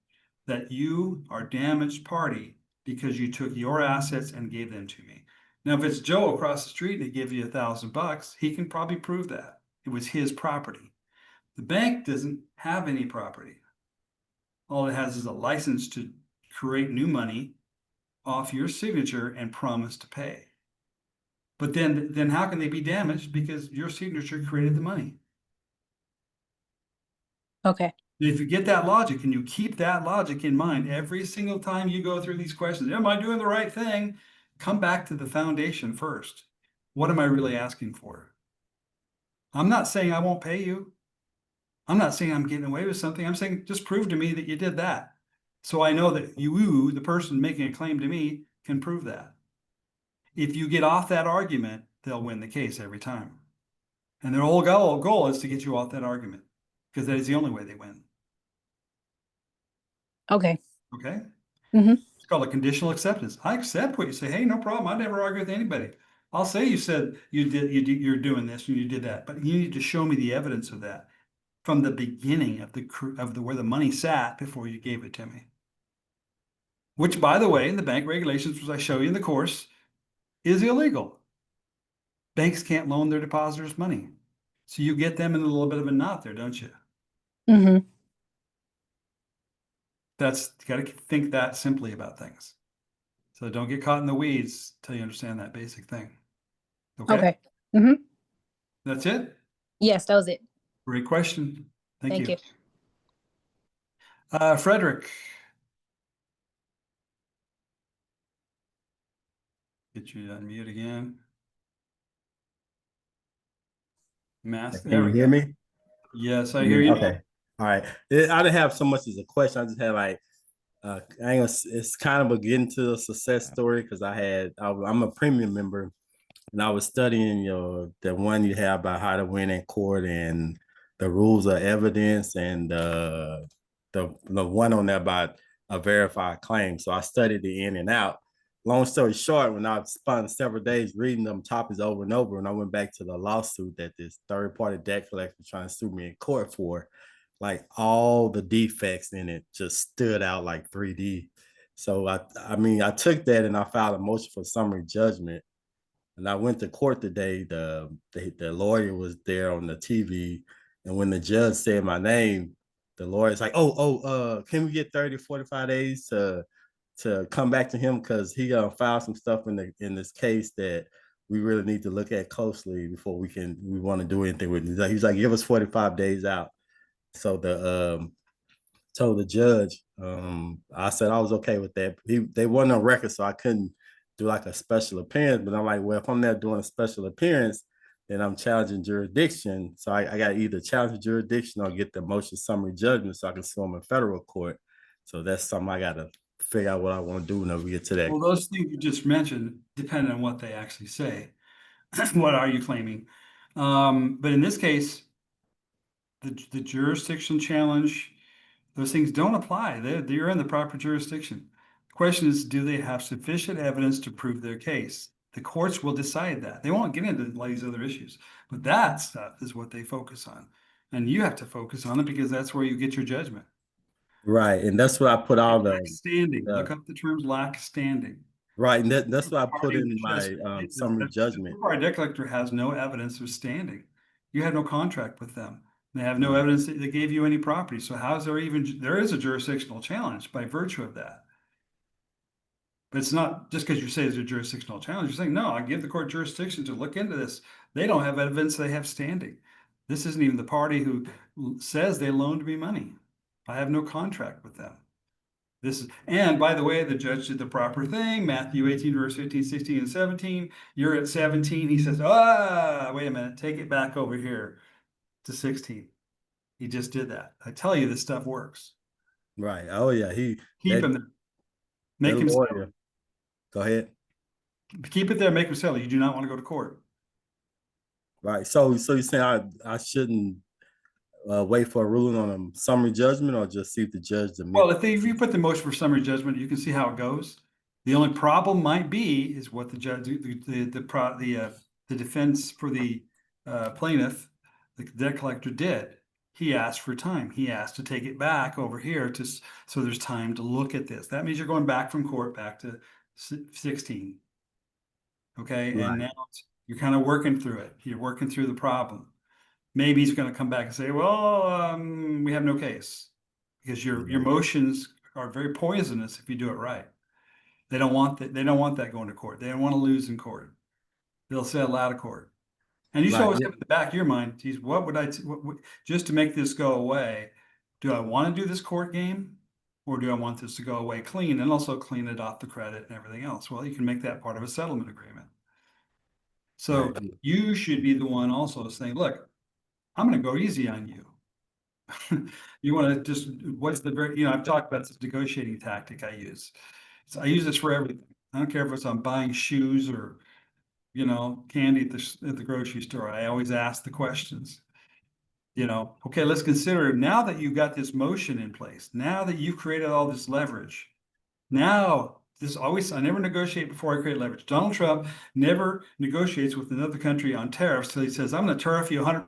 you are damaged party because you took your assets and gave them to me. Now, if it's Joe across the street and he gave you $1,000, he can probably prove that it was his property. The bank doesn't have any property. All it has is a license to create new money off your signature and promise to pay. But then how can they be damaged? Because your signature created the money. Okay. If you get that logic and you keep that logic in mind every single time you go through these questions, am I doing the right thing? Come back to the foundation first. What am I really asking for? I'm not saying I won't pay you. I'm not saying I'm getting away with something. I'm saying just prove to me that you did that. So I know that you, the person making a claim to me, can prove that. If you get off that argument, they'll win the case every time. And their whole goal is to get you off that argument because that is the only way they win. Okay. Okay? Mhm. It's called a conditional acceptance. I accept what you say. Hey, no problem. I never argue with anybody. I'll say you said you're doing this and you did that, but you need to show me the evidence of that from the beginning of the where the money sat before you gave it to me. Which, by the way, in the bank regulations, which I show you in the course, is illegal. Banks can't loan their depositors money. So you get them in a little bit of a knot there, don't you? Mhm. That's you got to think that simply about things. So don't get caught in the weeds till you understand that basic thing. Okay? Okay. Mhm. That's it. Yes, that was it. Great question. Thank Thank you. you. Frederick. Get you to unmute again. Mask. There Can we you hear go. me? Yes, I hear you. Okay. All right. I didn't have so much as a question. I just had like, I ain't gonna, it's kind of a get into a success story because I'm a premium member and I was studying the one you have about how to win in court and the rules of evidence and the one on there about a verified claim. So I studied the in and out. Long story short, when I spent several days reading them topics over and over, and I went back to the lawsuit that this third-party debt collector was trying to sue me in court for, like all the defects in it just stood out like 3D. So I mean, I took that and I filed a motion for summary judgment. And I went to court today. The lawyer was there on the TV, and when the judge said my name, the lawyer's like, can we get 30, 45 days to come back to him because he filed some stuff in this case that we really need to look at closely before we want to do anything with it. He's like, give us 45 days out. So told the judge, I said I was okay with that. They wasn't on record, so I couldn't do like a special appearance. But I'm like, well, if I'm there doing a special appearance, then I'm challenging jurisdiction. So I got to either challenge jurisdiction or get the motion summary judgment so I can sue them in federal court. So that's something I got to figure out what I want to do whenever we get to that. Well, those things you just mentioned depend on what they actually say. What are you claiming? But in this case, the jurisdiction challenge, those things don't apply. They're in the proper jurisdiction. The question is, do they have sufficient evidence to prove their case? The courts will decide that. They won't get into these other issues, but that stuff is what they focus on. And you have to focus on it because that's where you get your judgment. Right. And that's what I put all the standing. Look up the terms lack standing. Right. And that's what I put in my summary The judgment. debt collector has no evidence of standing. You had no contract with them. They have no evidence that they gave you any property. So how is there is a jurisdictional challenge by virtue of that. But it's not just because you say there's a jurisdictional challenge. You're saying, no, I give the court jurisdiction to look into this. They don't have evidence they have standing. This isn't even the party who says they loaned me money. I have no contract with them. And by the way, the judge did the proper thing. Matthew 18, verse 15, 16, and 17. You're at 17. He says, wait a minute, take it back over here to 16. He just did that. I tell you, this stuff works. Right. Oh yeah. Keep him there. Make him lawyer. Go ahead. Keep it there, make him sell. You do not want to go to court. Right. So you're saying I shouldn't wait for a ruling on a summary judgment or just see if the judge Well, if you put the motion for summary judgment, you can see how it goes. The only problem might be is what the judge, the defense for the plaintiff, the debt collector did. He asked for time. He asked to take it back over here so there's time to look at this. That means you're going back from court back to 16. Okay, right. And now you're kind of working through it. You're working through the problem. Maybe he's going to come back and say, well, we have no case, because your motions are very poisonous if you do it right. They don't want that. They don't want that going to court. They don't want to lose in court. They'll settle out of court. And you should always have in the back of your mind, geez, what would I, just to make this go away, do I want to do this court game? Or do I want this to go away clean and also clean it off the credit and everything else? Well, you can make that part of a settlement agreement. So Right. you should be the one also saying, look, I'm going to go easy on you. You want to just, what's the very, I've talked about this negotiating tactic I use. So I use this for everything. I don't care if it's I'm buying shoes or, candy at the grocery store. I always ask the questions. Okay, let's consider now that you've got this motion in place, now that you've created all this leverage. Now, I never negotiate before I create leverage. Donald Trump never negotiates with another country on tariffs till he says, I'm going to tariff you 100.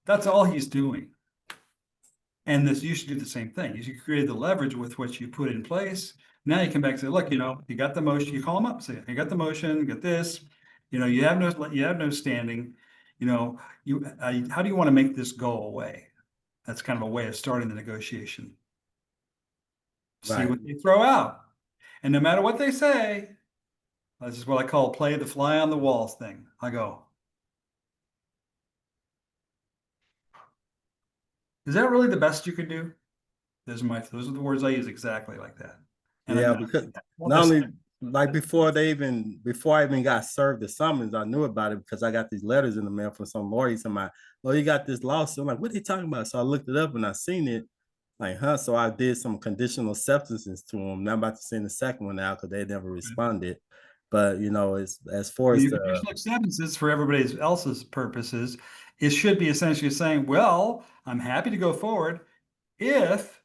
That's all he's doing. And you should do the same thing. You should create the leverage with what you put in place. Now you come back and say, look, you got the motion, you call them up, say, you got the motion, you got this, you have no standing, how do you want to make this go away? That's kind of a way of starting the negotiation. See Right. what they throw out. And no matter what they say, this is what I call play the fly on the walls thing. I go, is that really the best you could do? Those are the words I use exactly like that. And Yeah, I know, because well, not only listen, like before I even got served the summons, I knew about it because I got these letters in the mail from some lawyer saying, "Oh, you got this lawsuit." I'm like, what are they talking about? So I looked it up and I seen it. Like, huh? So I did some conditional substances to them. Now I'm about to send the second one out because they never responded. But it's as far as your the conditional acceptances for everybody else's purposes, it should be essentially saying, well, I'm happy to go forward if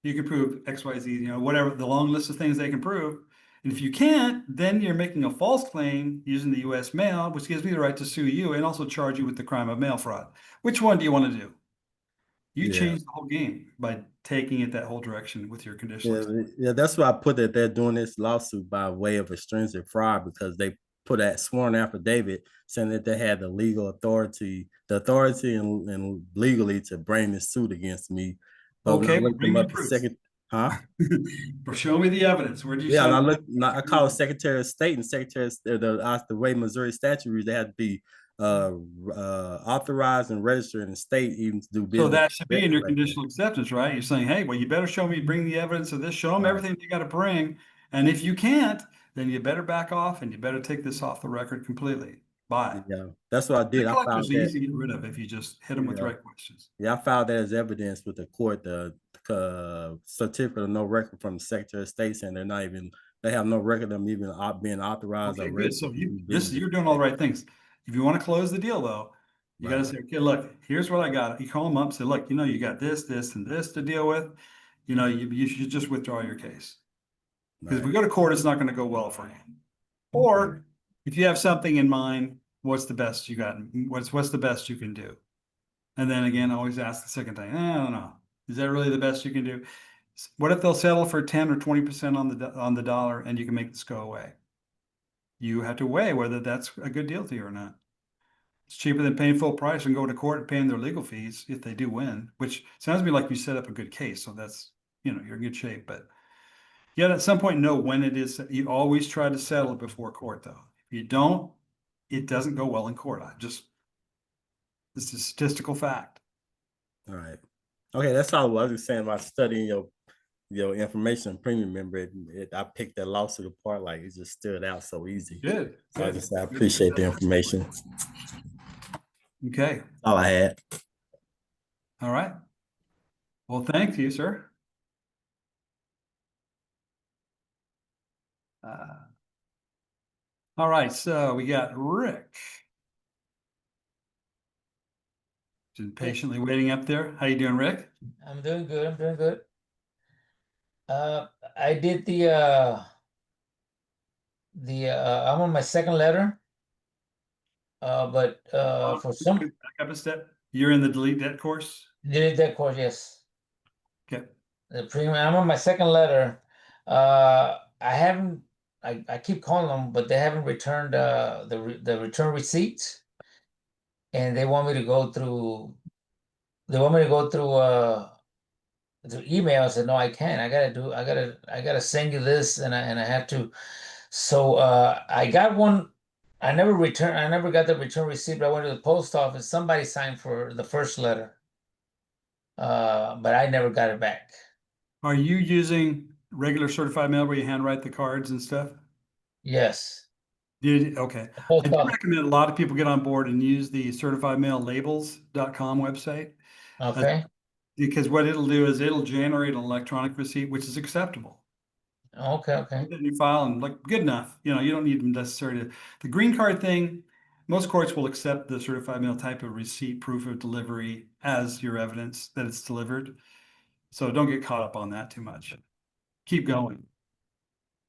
you can prove X, Y, Z, whatever the long list of things they can prove. And if you can't, then you're making a false claim using the US mail, which gives me the right to sue you and also charge you with the crime of mail fraud. Which one do you want to do? You yeah. change the whole game by taking it that whole direction with your conditional. Yeah, that's why I put that they're doing this lawsuit by way of extrinsic fraud because they put that sworn affidavit saying that they had the legal authority, and legally to bring this suit against me. But when I Okay, looked bring them me up, the proof. second, huh? Show me the evidence. Where do you Yeah, and sign? I called Secretary of State and Secretary of the way Missouri statute reads, they had to be authorized and registered in the state even to do business. So that should be in your Like that. conditional acceptance, right? You're saying, hey, well, you better bring the evidence of this, show them Right. everything you got to bring. And if you can't, then you better back off and you better take this off the record completely. Bye. Yeah, that's what I did. The I collectors filed are that. easy to get rid of if you just hit them with the Yeah. right questions. Yeah, I filed that as evidence with the court, the certificate of no record from the Secretary of State saying they have no record of them even being authorized Okay, or good. So registered to do business. you're doing all the right things. If you want to close the deal though, you got to say, okay, look, here's what I got. You call them up, say, look, you got this, this, and this to deal with. You should just withdraw your case. Because if we go to court, it's not going to go well for you. Or if you have something in mind, what's the best you got? What's the best you can do? And then again, always ask the second time, I don't know. Is that really the best you can do? What if they'll settle for 10 or 20% on the dollar and you can make this go away? You have to weigh whether that's a good deal to you or not. It's cheaper than paying full price and going to court and paying their legal fees if they do win, which sounds to me like you set up a good case. So that's, you're in good shape, but you got at some point know when it is. You always try to settle it before court, though. If you don't, it doesn't go well in court. It's a statistical fact. All right. Okay, that's all I was just saying about studying your information premium member. I picked that lawsuit apart, like it just stood out so easy. Good. So I appreciate the information. Okay. That's all I had. All right. Well, thank you, sir. All right, so we got Rick. Just patiently waiting up there. How you doing, Rick? I'm doing good. I'm doing good. I did I'm on my second letter. But for some Back up a step. You're in the delete debt course. did that course, yes. Okay. The premium. I'm on my second letter. I keep calling them, but they haven't returned the return receipts, and they want me to go through. They want me to go through email. I said, no, I can't. I gotta send you this, and I have to. So I got one I never got the return receipt, but I went to the post office. Somebody signed for the first letter. But I never got it back. Are you using regular certified mail where you handwrite the cards and stuff? Yes. Okay. The I post do office. recommend a lot of people get on board and use the certifiedmaillabels.com website. Okay. Because what it'll do is it'll generate an electronic receipt, which is acceptable. Okay. Okay. Put it in your file and like good enough. You know, you don't need them necessarily to, the green card thing. Most courts will accept the certified mail type of receipt, proof of delivery as your evidence that it's delivered. So don't get caught up on that too much. Keep going.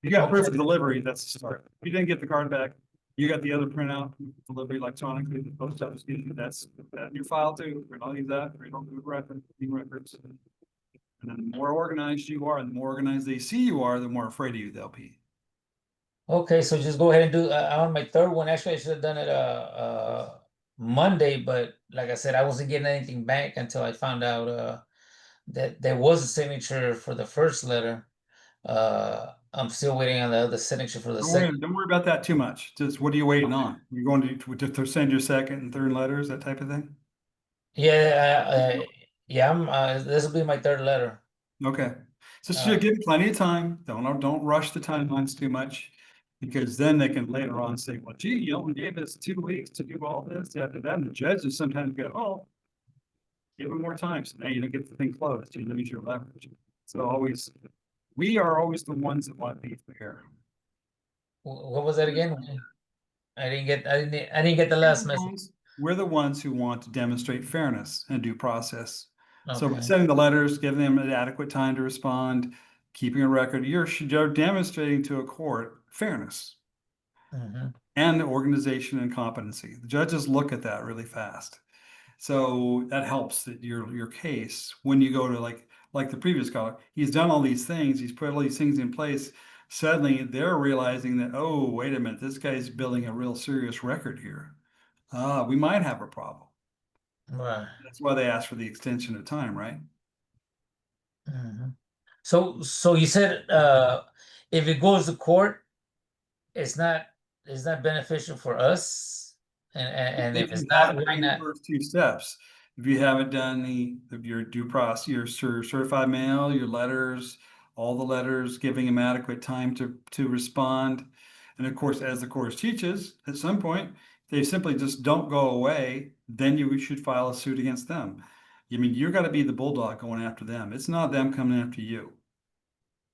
You got proof of delivery, that's the start. If you didn't get the card back, you got the other printout, delivery electronically, the post office, that's that in your file too. We're not use that, we don't do records. And then the more organized you are, and the more organized they see you are, the more afraid of you they'll be. Okay, so just go ahead and do on my third one. Actually, I should have done it Monday, but like I said, I wasn't getting anything back until I found out that there was a signature for the first letter. I'm still waiting on the other signature for the second. Don't worry about that too much. Just what are you waiting on? You're going to send your second and third letters, that type of thing? Yeah, yeah, this will be my third letter. Okay. So you give plenty of time. Don't rush the timelines too much. Because then they can later on say, well, gee, you only gave us 2 weeks to do all this. After that, and the judges sometimes go, oh, give them more time. So now you don't get the thing closed. You lose your leverage. So we are always the ones that want to be fair. What was that again? I didn't get the last message. We're the ones who want to demonstrate fairness and due process. So by Okay. sending the letters, giving them an adequate time to respond, keeping a record, you're demonstrating to a court fairness Mhm. and organization and competency. The judges look at that really fast. So that helps that your case when you go to like the previous caller, he's done all these things, he's put all these things in place. Suddenly they're realizing that, oh, wait a minute, this guy's building a real serious record here. We might have a problem. Right. That's why they ask for the extension of time, right? Mhm. So you said if it goes to court, it's not beneficial for us, and if If it's you not, haven't why done the not? first 2 steps, if you haven't done your due process, your certified mail, your letters, all the letters, giving them adequate time to respond. And of course, as the course teaches, at some point, they simply just don't go away, then you should file a suit against them. I mean, you're got to be the bulldog going after them. It's not them coming after you.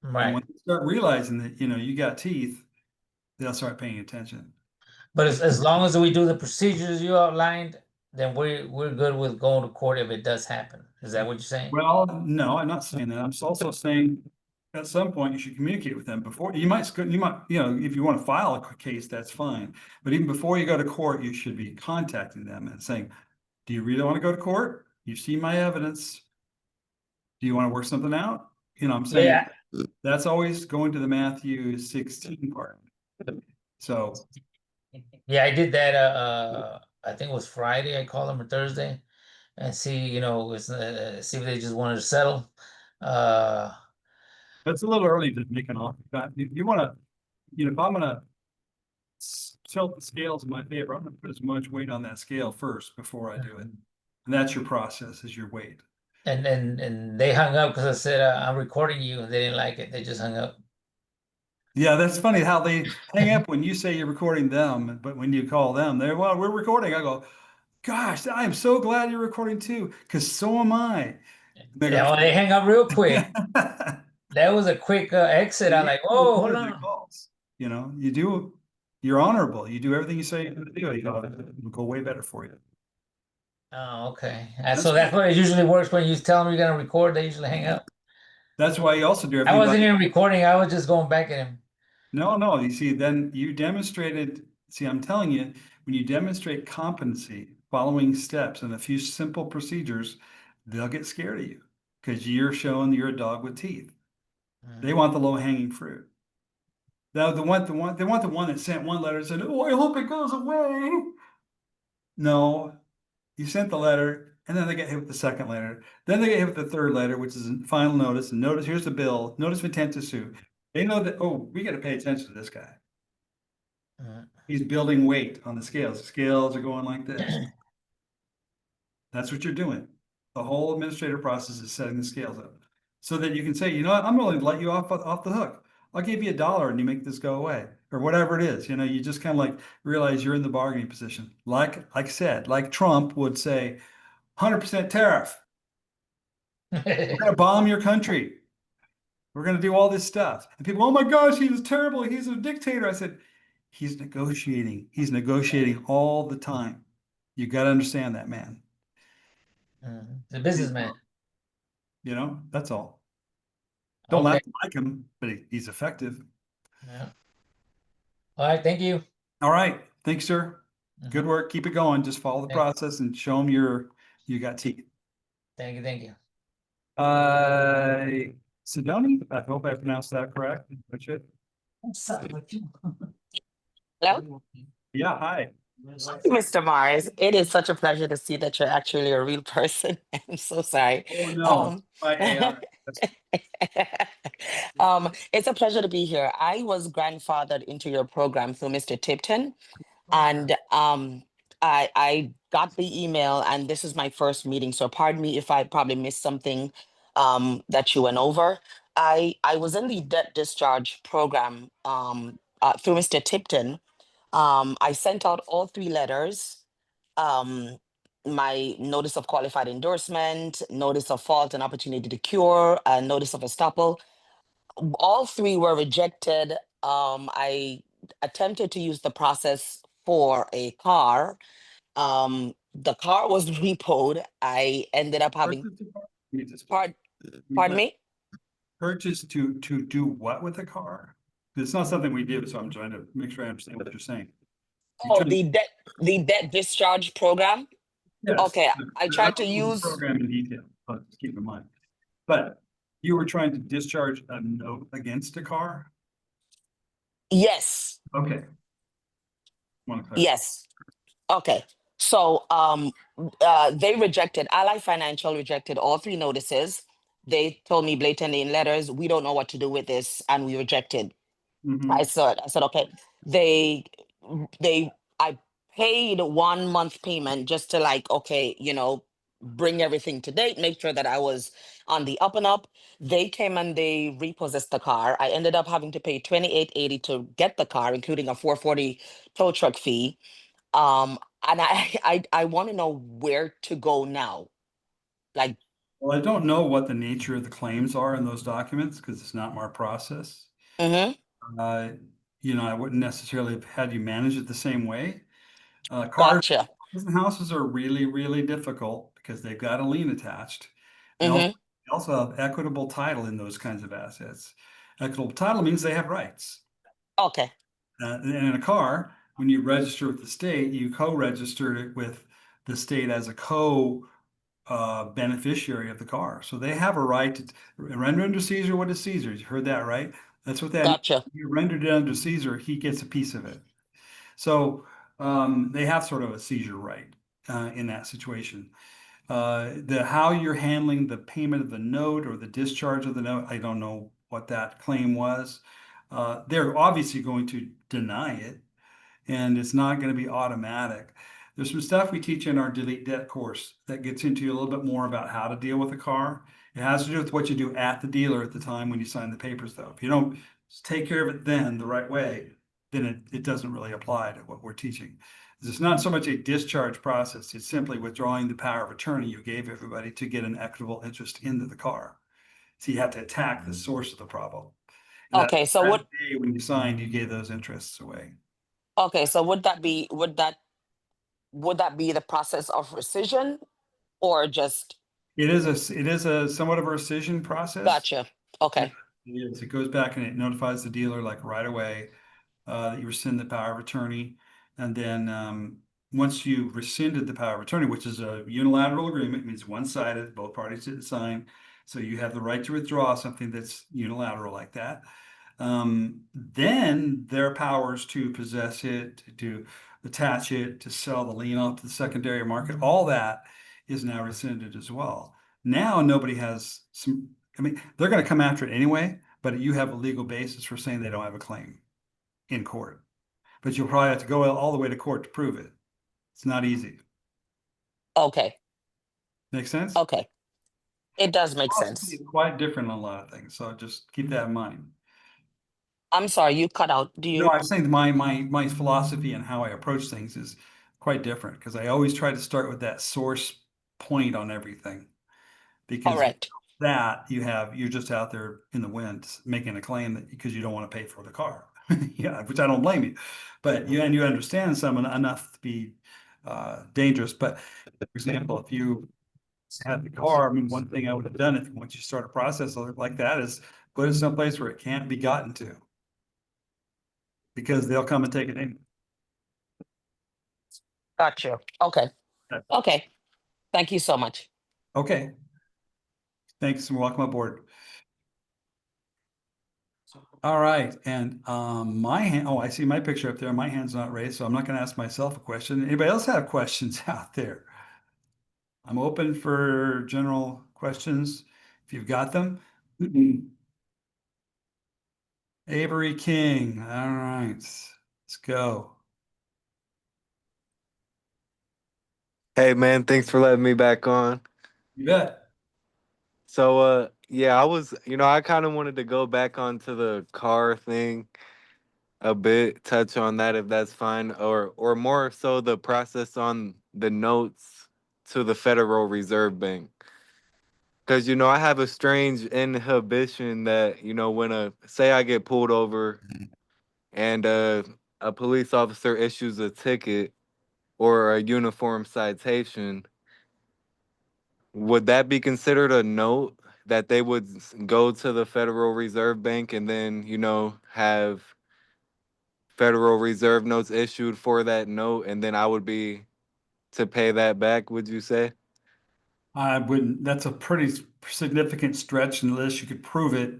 And Right. when they start realizing that, you got teeth, they'll start paying attention. But as long as we do the procedures you outlined, then we're good with going to court if it does happen. Is that what you're saying? Well, no, I'm not saying that. I'm also saying at some point you should communicate with them before you might, if you want to file a case, that's fine. But even before you go to court, you should be contacting them and saying, do you really want to go to court? You've seen my evidence. Do you want to work something out? I'm saying Yeah. that's always going to the Matthew 16 part. So Yeah, I did that. I think it was Friday. I called them or Thursday, and see, see if they just wanted to settle. it's a little early to make an offer. You want to, if I'm going to tilt the scales in my favor, I'm gonna put as much weight on that scale first before I do it. And that's your process, is your weight. And they hung up because I said I'm recording you, and they didn't like it. They just hung up. Yeah, that's funny how they hang up when you say you're recording them, but when you call them, well, we're recording. I go, gosh, I am so glad you're recording too, because so am I. They Yeah, go, well, they hang up real quick. That was a quick exit. I'm like, oh, hold on. calls. You're honorable. You do everything you say you're gonna do. It'll go way better for you. Oh, okay. So that's what it usually works when you tell them you're gonna record. They usually hang up. That's why you also do I everything. wasn't even recording. I was just going back at him. No, you see, then you demonstrated, I'm telling you, when you demonstrate competency, following steps and a few simple procedures, they'll get scared of you because you're showing you're a dog with teeth. They want the low hanging fruit. Now, they want the one that sent one letter and said, oh, I hope it goes away. No, you sent the letter and then they get hit with the second letter. Then they get hit with the third letter, which is a final notice. And notice, here's the bill, notice of intent to sue. They know that, oh, we got to pay attention to this guy. He's building weight on the scales. The scales are going like this. That's what you're doing. The whole administrative process is setting the scales up. So that you can say, you know what, I'm willing to let you off the hook. I'll give you $1 and you make this go away, or whatever it is. You know, you just kind of like realize you're in the bargaining position. Like I said, like Trump would say, 100% tariff. We're gonna bomb your country. We're gonna do all this stuff. And people, oh my gosh, he's terrible. He's a dictator. I said, he's negotiating. He's negotiating all the time. You got to understand that, man. The businessman. You know, that's all. Don't Okay. have to like him, but he's effective. Yeah. All right, thank you. All right. Thanks, sir. Good Mhm. work. Keep it going. Just follow the Thank- process and show them you got teeth. Thank you, thank you. Sidoni, I hope I pronounced that correct. Richard? Hello, Yeah, hi. Mr. Mars. It is such a pleasure to see that you're actually a real person. I'm so sorry. Oh, no. My AI. It's a pleasure to be here. I was grandfathered into your program through Mr. Tipton, and I got the email, and this is my first meeting. So pardon me if I probably missed something that you went over. I was in the debt discharge program through Mr. Tipton. I sent out all 3 letters, my notice of qualified endorsement, notice of fault and opportunity to cure, and notice of estoppel. All 3 were rejected. I attempted to use the process for a car. The car was repoed. I ended up having, pardon me? Purchase to do what with a car? It's not something we do, so I'm trying to make sure I understand what you're saying. You're Oh, trying to- the debt discharge program. Yes, Okay, the- I the- tried to don't know the use. Program in detail, but just keep in mind. But you were trying to discharge a note against a car? Yes, Okay. Want to clarify? yes. Okay. So they rejected, Ally Financial rejected all 3 notices. They told me blatantly in letters, we don't know what to do with this, and we rejected. Mhm. I said, okay. I paid 1 month payment just to like, okay, bring everything to date, make sure that I was on the up and up. They came and they repossessed the car. I ended up having to pay $28.80 to get the car, including a $440 tow truck fee. And I want to know where to go now. Like, Well, I don't know what the nature of the claims are in those documents because it's not our process. mhm, Uh, I wouldn't necessarily have had you manage it the same way. Cars gotcha. and houses are really, really difficult because they've got a lien attached. They Mhm, also have equitable title in those kinds of assets. Equitable title means they have rights. okay, And in a car, when you register with the state, you co-register it with the state as a beneficiary of the car. So they have a right to render under Caesar what is Caesar's. You heard that, right? That's what that gotcha. you rendered it under Caesar, he gets a piece of it. So they have sort of a seizure right in that situation. How you're handling the payment of the note or the discharge of the note, I don't know what that claim was. They're obviously going to deny it, and it's not going to be automatic. There's some stuff we teach in our delete debt course that gets into a little bit more about how to deal with a car. It has to do with what you do at the dealer at the time when you sign the papers, though. If you don't take care of it then the right way, then it doesn't really apply to what we're teaching. It's not so much a discharge process. It's simply withdrawing the power of attorney you gave everybody to get an equitable interest into the car. So you have to attack the source of the problem. And Okay, so that what? day when you signed, you gave those interests away. Okay, so would that be the process of rescission, or just It is a somewhat of a rescission process. gotcha? Okay, It is. It goes back and it notifies the dealer like right away that you rescind the power of attorney. And then once you rescinded the power of attorney, which is a unilateral agreement, means one-sided, both parties didn't sign. So you have the right to withdraw something that's unilateral like that. Then their powers to possess it, to attach it, to sell the lien off to the secondary market, all that is now rescinded as well. Now nobody has they're going to come after it anyway, but you have a legal basis for saying they don't have a claim in court. but you'll probably have to go all the way to court to prove it. It's not easy. Okay, Make sense? okay. It does make Philosophy sense. is quite different on a lot of things, so just keep that in mind. I'm sorry, you cut out. Do No, you? I'm saying my philosophy and how I approach things is quite different because I always try to start with that source point on everything. Because Correct. that you're just out there in the wind making a claim that because you don't want to pay for the car. Yeah, which I don't blame you. But you understand someone enough to be dangerous. But for example, if you had the car, I mean, one thing I would have done if once you start a process like that is put it someplace where it can't be gotten to. Because they'll come and take it in. Got you. Okay. Yeah. Okay. Thank you so much. Okay. Thanks and welcome aboard. All right, and my hand, oh, I see my picture up there. My hand's not raised, so I'm not gonna ask myself a question. Anybody else have questions out there? I'm open for general questions if you've got them. Avery King, all right, let's go. Hey man, thanks for letting me back on. You bet. So yeah, I kind of wanted to go back onto the car thing a bit, touch on that if that's fine, or more so the process on the notes to the Federal Reserve Bank. Because I have a strange inhibition that, when say I get pulled over and a police officer issues a ticket or a uniform citation, would that be considered a note that they would go to the Federal Reserve Bank and then, have Federal Reserve notes issued for that note, and then I would be to pay that back, would you say? I wouldn't, that's a pretty significant stretch unless you could prove it.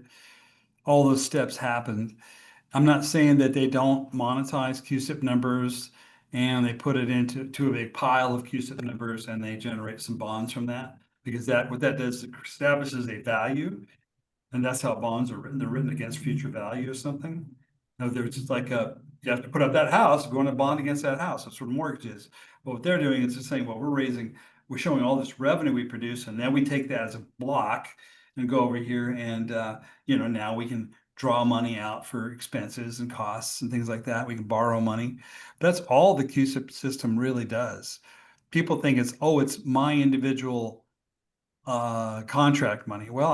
All those steps happened. I'm not saying that they don't monetize CUSIP numbers and they put it into a big pile of CUSIP numbers and they generate some bonds from that because what that does is establishes a value, and that's how bonds are written. They're written against future value or something. In other words, it's like you have to put up that house, go on a bond against that house. That's what a mortgage is. But what they're doing is just saying, well, we're showing all this revenue we produce, and then we take that as a block and go over here and now we can draw money out for expenses and costs and things like that. We can borrow money. That's all the CUSIP system really does. People think it's my individual contract money. Well,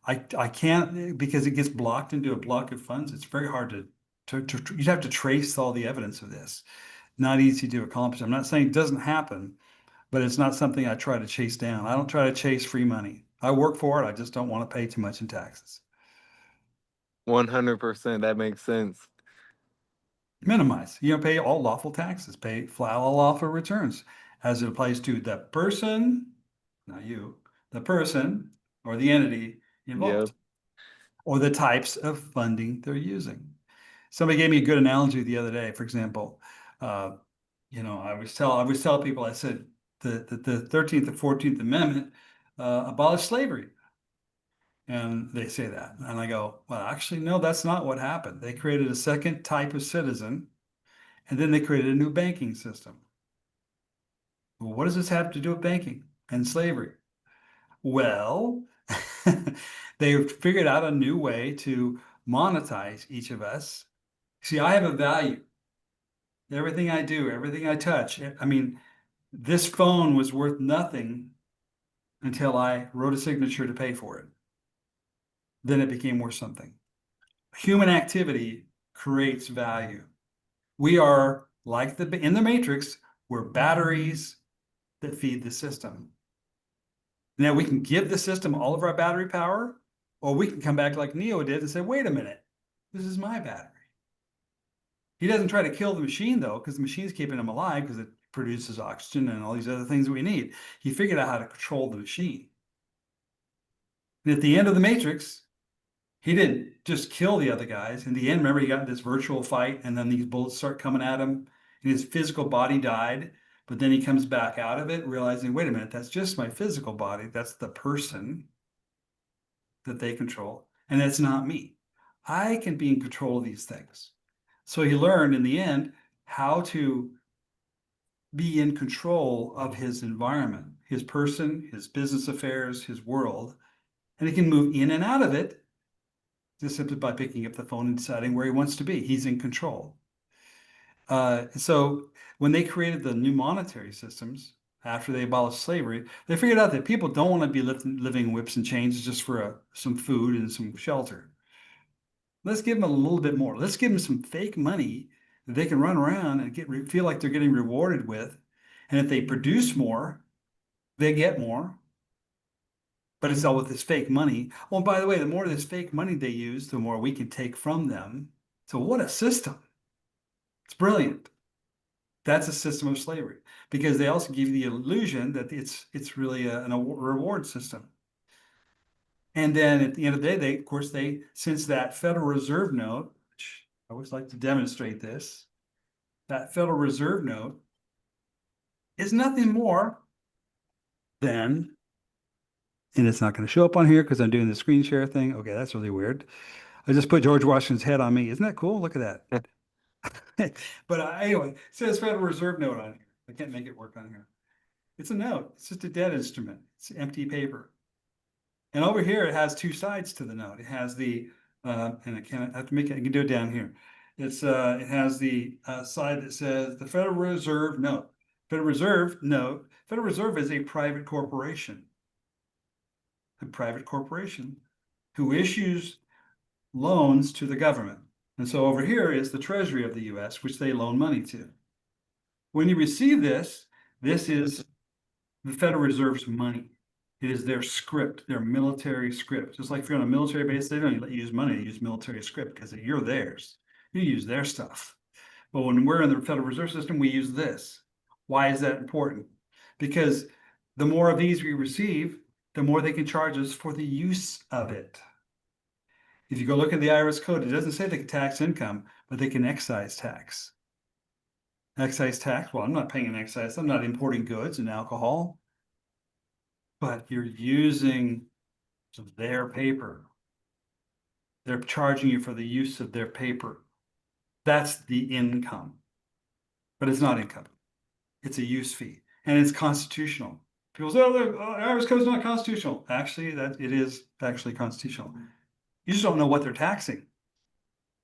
I can't because it gets blocked into a block of funds. It's very hard to you'd have to trace all the evidence of this. Not easy to accomplish. I'm not saying it doesn't happen, but it's not something I try to chase down. I don't try to chase free money. I work for it. I just don't want to pay too much in taxes. 100%, that makes sense. Minimize. Pay all lawful taxes. File all lawful returns as it applies to the person, not you, the person or the entity involved, or the types of funding they're using. Somebody gave me a good analogy the other day. For example, I always tell people, I said the 13th and 14th Amendment abolished slavery. And they say that. And I go, well, actually, no, that's not what happened. They created a second type of citizen, and then they created a new banking system. Well, what does this have to do with banking and slavery? Well, they figured out a new way to monetize each of us. See, I have a value. Everything I do, everything I touch. I mean, this phone was worth nothing until I wrote a signature to pay for it. Then it became worth something. Human activity creates value. We are like in the Matrix, we're batteries that feed the system. Now we can give the system all of our battery power, or we can come back like Neo did and say, wait a minute, this is my battery. He doesn't try to kill the machine though, because the machine's keeping him alive because it produces oxygen and all these other things that we need. He figured out how to control the machine. And at the end of the Matrix, he didn't just kill the other guys. In the end, remember, he got in this virtual fight and then these bullets start coming at him and his physical body died. But then he comes back out of it, realizing, wait a minute, that's just my physical body. That's the person that they control. And that's not me. I can be in control of these things. So he learned in the end how to be in control of his environment, his person, his business affairs, his world, and he can move in and out of it just simply by picking up the phone and deciding where he wants to be. He's in control. So when they created the new monetary systems after they abolished slavery, they figured out that people don't want to be living whips and chains just for some food and some shelter. Let's give them a little bit more. Let's give them some fake money that they can run around and feel like they're getting rewarded with. And if they produce more, they get more. But it's all with this fake money. Oh, and by the way, the more of this fake money they use, the more we can take from them. So what a system. It's brilliant. That's a system of slavery because they also give you the illusion that it's really a reward system. And then at the end of the day, of course, since that Federal Reserve note, which I always like to demonstrate this, that Federal Reserve note is nothing more than, and it's not going to show up on here because I'm doing the screen share thing. Okay, that's really weird. I just put George Washington's head on me. Isn't that cool? Look at that. But anyway, it says Federal Reserve note on here. I can't make it work on here. It's a note. It's just a debt instrument. It's empty paper. And over here, it has two sides to the note. It has the, and I have to make it, I can do it down here. It has the side that says the Federal Reserve note. Federal Reserve note. Federal Reserve is a private corporation. A private corporation who issues loans to the government. And so over here is the Treasury of the US, which they loan money to. When you receive this, this is the Federal Reserve's money. It is their script, their military script. Just like if you're on a military base, they don't let you use money, they use military script because you're theirs. You use their stuff. But when we're in the Federal Reserve System, we use this. Why is that important? Because the more of these we receive, the more they can charge us for the use of it. If you go look at the IRS code, it doesn't say they can tax income, but they can excise tax. Excise tax, well, I'm not paying an excise. I'm not importing goods and alcohol. But you're using their paper. They're charging you for the use of their paper. That's the income. But it's not income. It's a use fee. And it's constitutional. People say, oh, the IRS code is not constitutional. Actually, it is actually constitutional. You just don't know what they're taxing.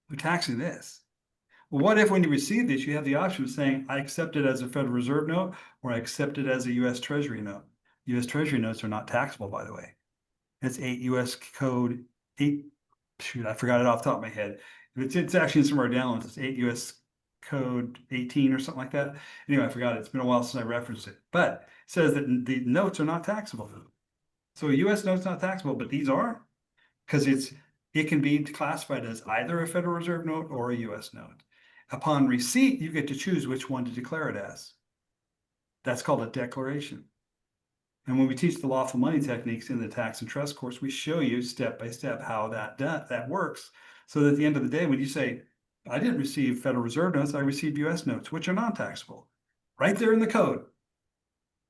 They're taxing this. Well, what if when you receive this, you have the option of saying, I accept it as a Federal Reserve note, or I accept it as a US Treasury note. US Treasury notes are not taxable, by the way. It's 8 US Code 8. Shoot, I forgot it off the top of my head. It's actually in some of our downloads. It's 8 US Code 18 or something like that. Anyway, I forgot it. It's been a while since I referenced it. But it says that the notes are not taxable. So a US note's not taxable, but these are, because it can be classified as either a Federal Reserve note or a US note. Upon receipt, you get to choose which one to declare it as. That's called a declaration. And when we teach the lawful money techniques in the tax and trust course, we show you step by step how that works. So that at the end of the day, when you say, I didn't receive Federal Reserve notes, I received US notes, which are non-taxable, right there in the code.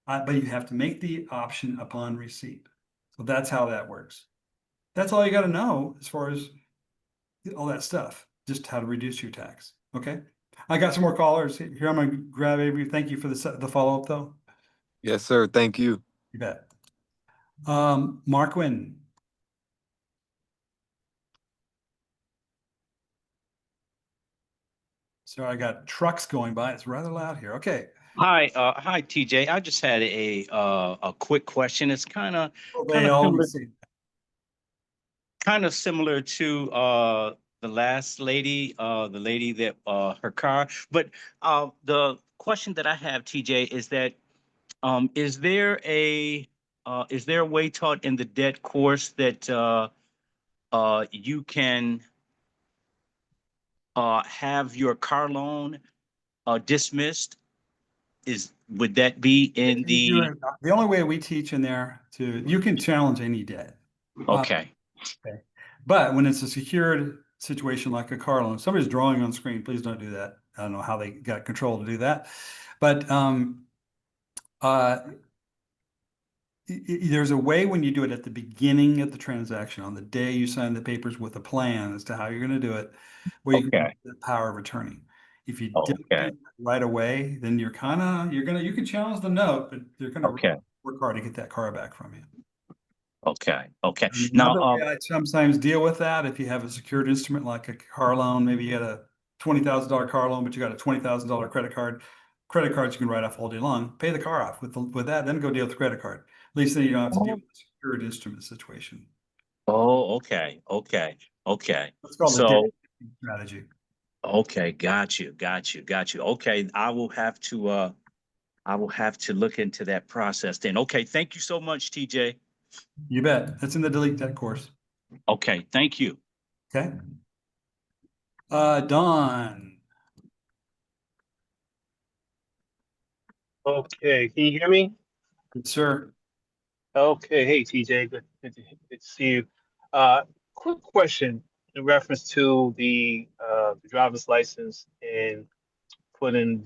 But you have to make the option upon receipt. So that's how that works. That's all you got to know as far as all that stuff, just how to reduce your tax. Okay. I got some more callers here. I'm going to grab Avery. Thank you for the follow-up though. Yes, sir. Thank you. You bet. Mark Wynn. So I got trucks going by. It's rather loud here. Okay. Hi, TJ. I just had a quick question. It's kind of They always say similar to the last lady, the lady that her car. But the question that I have, TJ, is that is there a way taught in the debt course that you can have your car loan dismissed? Would that be in the? The only way we teach in there you can challenge any debt. Okay. Okay. But when it's a secured situation like a car loan, somebody's drawing on screen, please don't do that. I don't know how they got control to do that. But there's a way when you do it at the beginning of the transaction, on the day you sign the papers with a plan as to how you're going to do it, where you can Okay. put the power of attorney. If you Oh, don't do okay. it right away, then you can challenge the note, but they're gonna Okay. work hard to get that car back from you. Okay. Okay. Another Now, way I sometimes deal with that, if you have a secured instrument like a car loan, maybe you had a $20,000 car loan, but you got a $20,000 credit card. Credit cards you can write off all day long. Pay the car off with that, then go deal with the credit card. At least then you don't have to deal with the secured instrument situation. oh, okay. Okay. Okay. It's called a So, debt strategy. okay, got you. Okay, I will have to look into that process then. Okay, thank you so much, TJ. You bet. That's in the delete debt course. Okay, thank you. Okay. Don. Okay, can you hear me? Good sir. Okay, hey TJ, good to see you. Quick question in reference to the driver's license and putting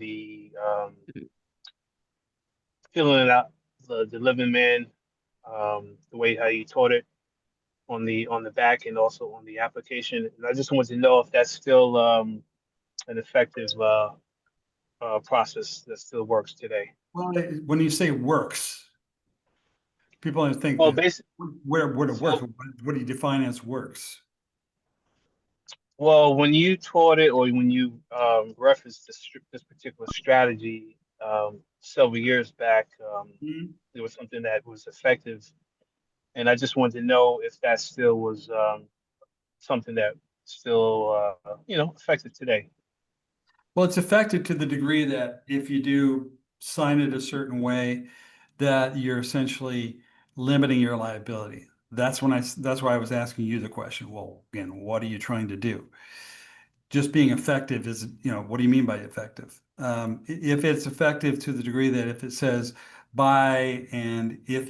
filling it out, the living man, the way how you taught it on the back and also on the application. And I just wanted to know if that's still an effective process that still works today. Well, when you say works, people think Well, that basically. where it works, So, what do you define as works? well, when you taught it or when you referenced this particular strategy several years back, Mhm. there was something that was effective, and I just wanted to know if that still was something that still effective today. Well, it's effective to the degree that if you do sign it a certain way, that you're essentially limiting your liability. That's why I was asking you the question. Well, again, what are you trying to do? Just being effective is, what do you mean by effective? If it's effective to the degree that if it says by and if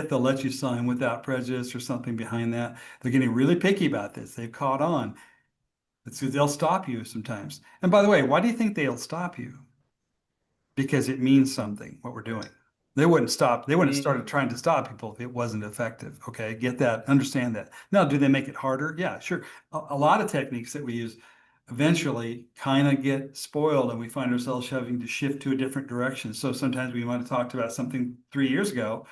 they'll let you sign without prejudice or something behind that, they're getting really picky about this. They've caught on. They'll stop you sometimes. And by the way, why do you think they'll stop you? Because it means something, what we're doing. They wouldn't have started trying to stop people if it wasn't effective. Okay, get that, understand that. Now, do they make it harder? Yeah, sure. A lot of techniques that we use eventually kind of get spoiled and we find ourselves having to shift to a different direction. So sometimes we might have talked about something 3 years ago.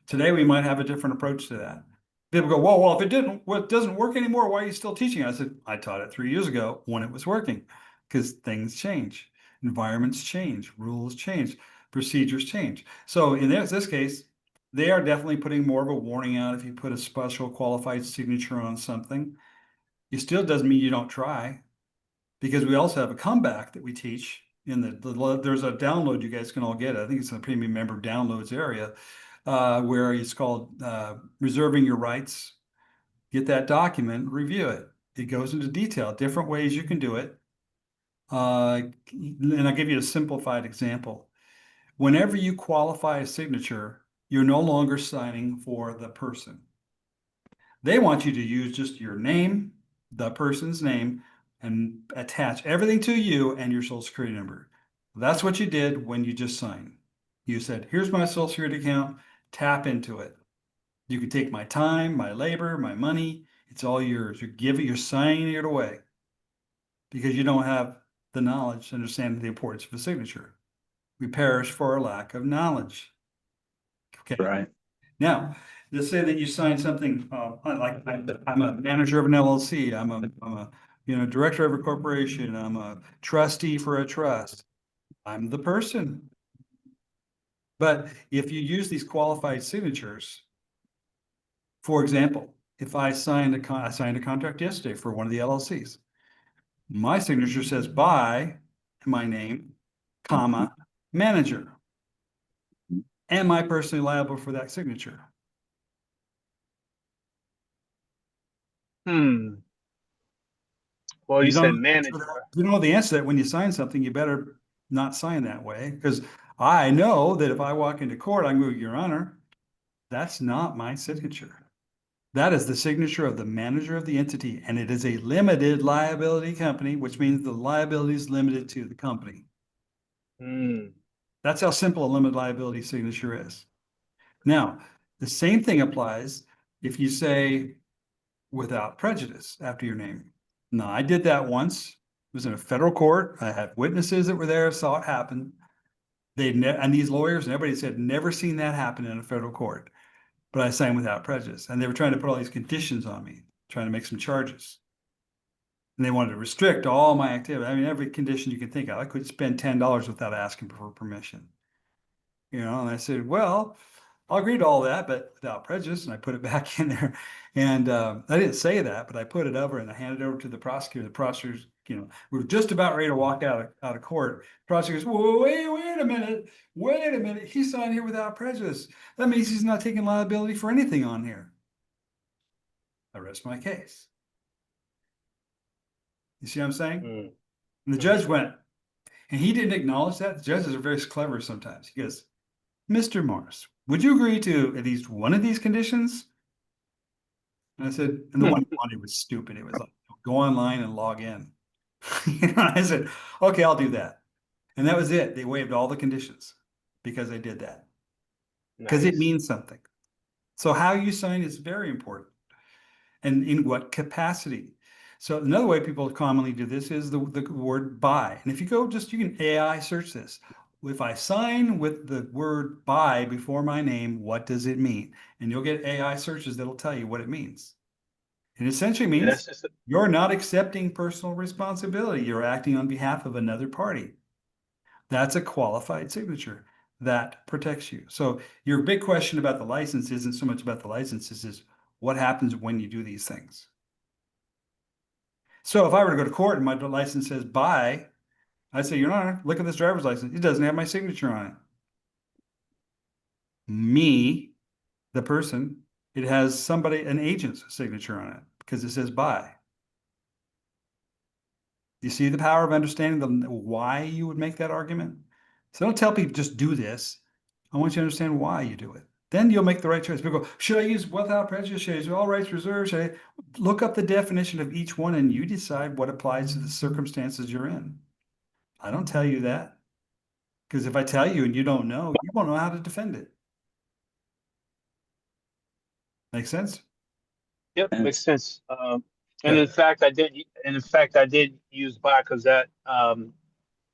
Today we might have a different approach to that. People go, well, if it doesn't work anymore, why are you still teaching? I said, I taught it 3 years ago when it was working, because things change, environments change, rules change, procedures change. So in this case, they are definitely putting more of a warning out if you put a special qualified signature on something. It still doesn't mean you don't try, because we also have a comeback that we teach in there's a download you guys can all get. I think it's in the premium member downloads area, where it's called reserving your rights. Get that document, review it. It goes into detail, different ways you can do it. And I'll give you a simplified example. Whenever you qualify a signature, you're no longer signing for the person. They want you to use just your name, the person's name, and attach everything to you and your social security number. That's what you did when you just signed. You said, here's my social security account, tap into it. You can take my time, my labor, my money. It's all yours. You're signing it away because you don't have the knowledge to understand the importance of a signature. We perish for a lack of knowledge. Okay. Right. Now, let's say that you sign something, like I'm a manager of an LLC. I'm a director of a corporation. I'm a trustee for a trust. I'm the person. But if you use these qualified signatures, for example, if I signed a contract yesterday for one of the LLCs, my signature says by my name, comma, manager. Am I personally liable for that signature? Well, You you said don't, manager. you don't know the answer to that. When you sign something, you better not sign that way, because I know that if I walk into court, I can go, Your Honor, that's not my signature. That is the signature of the manager of the entity, and it is a limited liability company, which means the liability is limited to the company. Hmm. That's how simple a limited liability signature is. Now, The same thing applies if you say without prejudice after your name. Now, I did that once. It was in a federal court. I had witnesses that were there, saw it happen. And these lawyers and everybody said, never seen that happen in a federal court. But I signed without prejudice. And they were trying to put all these conditions on me, trying to make some charges. And they wanted to restrict all my activity. I mean, every condition you can think of. I could spend $10 without asking for permission. And I said, well, I'll agree to all that, but without prejudice. And I put it back in there. And I didn't say that, but I put it over and I handed it over to the prosecutor. The prosecutors, we were just about ready to walk out of court. The prosecutor goes, whoa, wait a minute. He signed here without prejudice. That means he's not taking liability for anything on here. I rest my case. You see what I'm saying? Mm. And the judge went, and he didn't acknowledge that. The judges are very clever sometimes. He goes, Mr. Morris, would you agree to at least one of these conditions? And I said, and the one he wanted was stupid. It was like, go online and log in. I said, okay, I'll do that. And that was it. They waived all the conditions because I did that. Because it Nice. means something. So how you sign is very important. And in what capacity. So another way people commonly do this is the word by. And if you go you can AI search this. If I sign with the word by before my name, what does it mean? And you'll get AI searches that'll tell you what it means. It essentially Yeah, means that's just you're not accepting personal responsibility. You're acting on behalf of another party. That's a qualified signature that protects you. So your big question about the license isn't so much about the licenses, is what happens when you do these things. So if I were to go to court and my license says by, I'd say, Your Honor, look at this driver's license. It doesn't have my signature on it. Me, the person, it has an agent's signature on it because it says by. You see the power of understanding why you would make that argument? So don't tell people just do this. I want you to understand why you do it. Then you'll make the right choice. People go, should I use without prejudice? Should I use all rights reserved? Should I look up the definition of each one and you decide what applies to the circumstances you're in? I don't tell you that. Because if I tell you and you don't know, you won't know how to defend it. Make sense? Yep, And- makes sense. And Yeah. in fact, I did use by because that,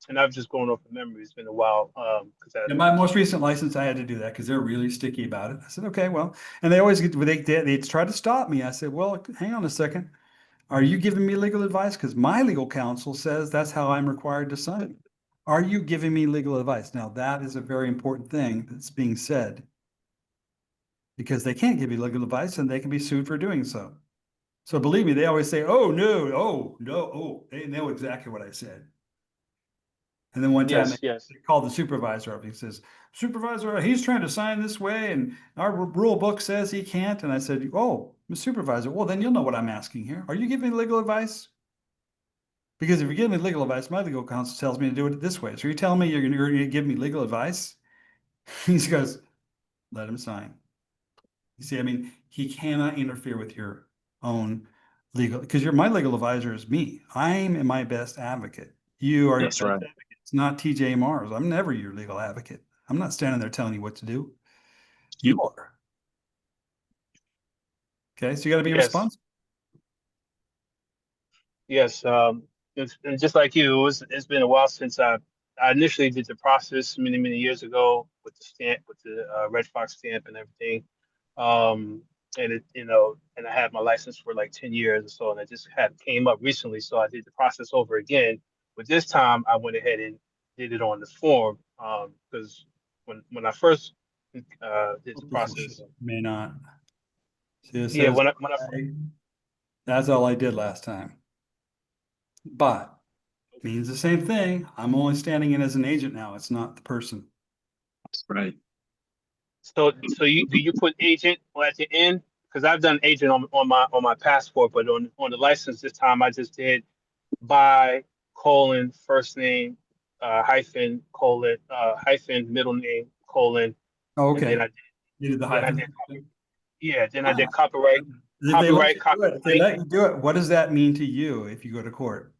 and I've just going off of memory. It's been a while. Because In my most recent license, I had to do that because they're really sticky about it. I said, okay, well, and they always they try to stop me. I said, well, hang on a second. Are you giving me legal advice? Because my legal counsel says that's how I'm required to sign. Are you giving me legal advice? Now, that is a very important thing that's being said. Because they can't give you legal advice and they can be sued for doing so. So believe me, they always say, oh, no, they know exactly what I said. And then one time yes. they called the supervisor up. He says, Supervisor, he's trying to sign this way and our rule book says he can't. And I said, oh, Mr. Supervisor, well, then you'll know what I'm asking here. Are you giving me legal advice? Because if you give me legal advice, my legal counsel tells me to do it this way. So you're telling me you're going to give me legal advice? He goes, let him sign. You see, I mean, he cannot interfere with your own legal, because my legal advisor is me. I'm my best advocate. You are your That's best right. advocate. It's not TJ Mars. I'm never your legal advocate. I'm not standing there telling you what to do. You are. Okay, so you got to be Yes. responsible. Yes. And just like you, it's been a while since I initially did the process many years ago with the stamp, with the Red Fox stamp and everything. And it, and I had my license for like 10 years or so, and I just came up recently, so I did the process over again. But this time I went ahead and did it on the form, because when I first did the process, May not. See, it yeah, says, when I that's all I did last time. But means the same thing. I'm only standing in as an agent now. It's not the person. That's right. so do you put agent at the end? Because I've done agent on my passport, but on the license this time I just did by first name hyphen middle name and Oh, then okay. You did the then I hyphen. then I did copyright. If they let you do it, if they copyright. let you do it, what does that mean to you if you go to court?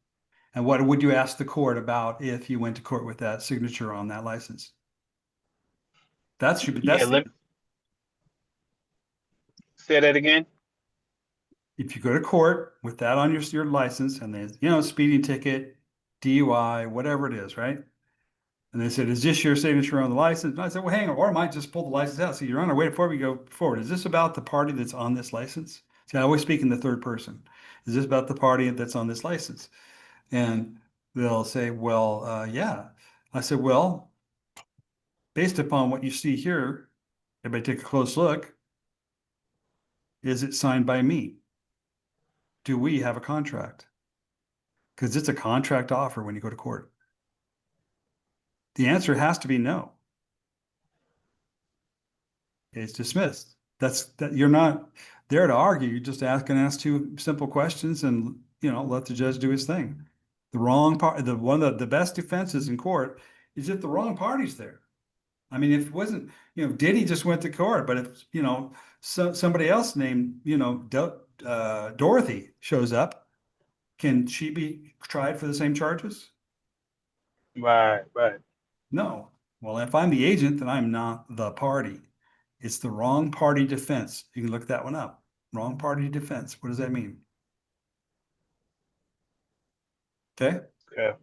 And what would you ask the court about if you went to court with that signature on that license? That's Yeah, Say that again. If you go to court with that on your license and there's, speeding ticket, DUI, whatever it is, right? And they said, is this your signature on the license? And I said, well, hang on, or I might just pull the license out. So, Your Honor, wait, before we go forward, is this about the party that's on this license? See, I always speak in the third person. Is this about the party that's on this license? And they'll say, well, yeah. I said, well, based upon what you see here, everybody take a close look. Is it signed by me? Do we have a contract? Because it's a contract offer when you go to court. The answer has to be no. It's dismissed. That you're not there to argue. You're just ask two simple questions and let the judge do his thing. The wrong part, one of the best defenses in court is if the wrong party's there. I mean, if it wasn't, Diddy just went to court, but if somebody else named Dorothy shows up, can she be tried for the same charges? Right. No. Well, if I'm the agent, then I'm not the party. It's the wrong party defense. You can look that one up. Wrong party defense. What does that mean? Okay. Okay.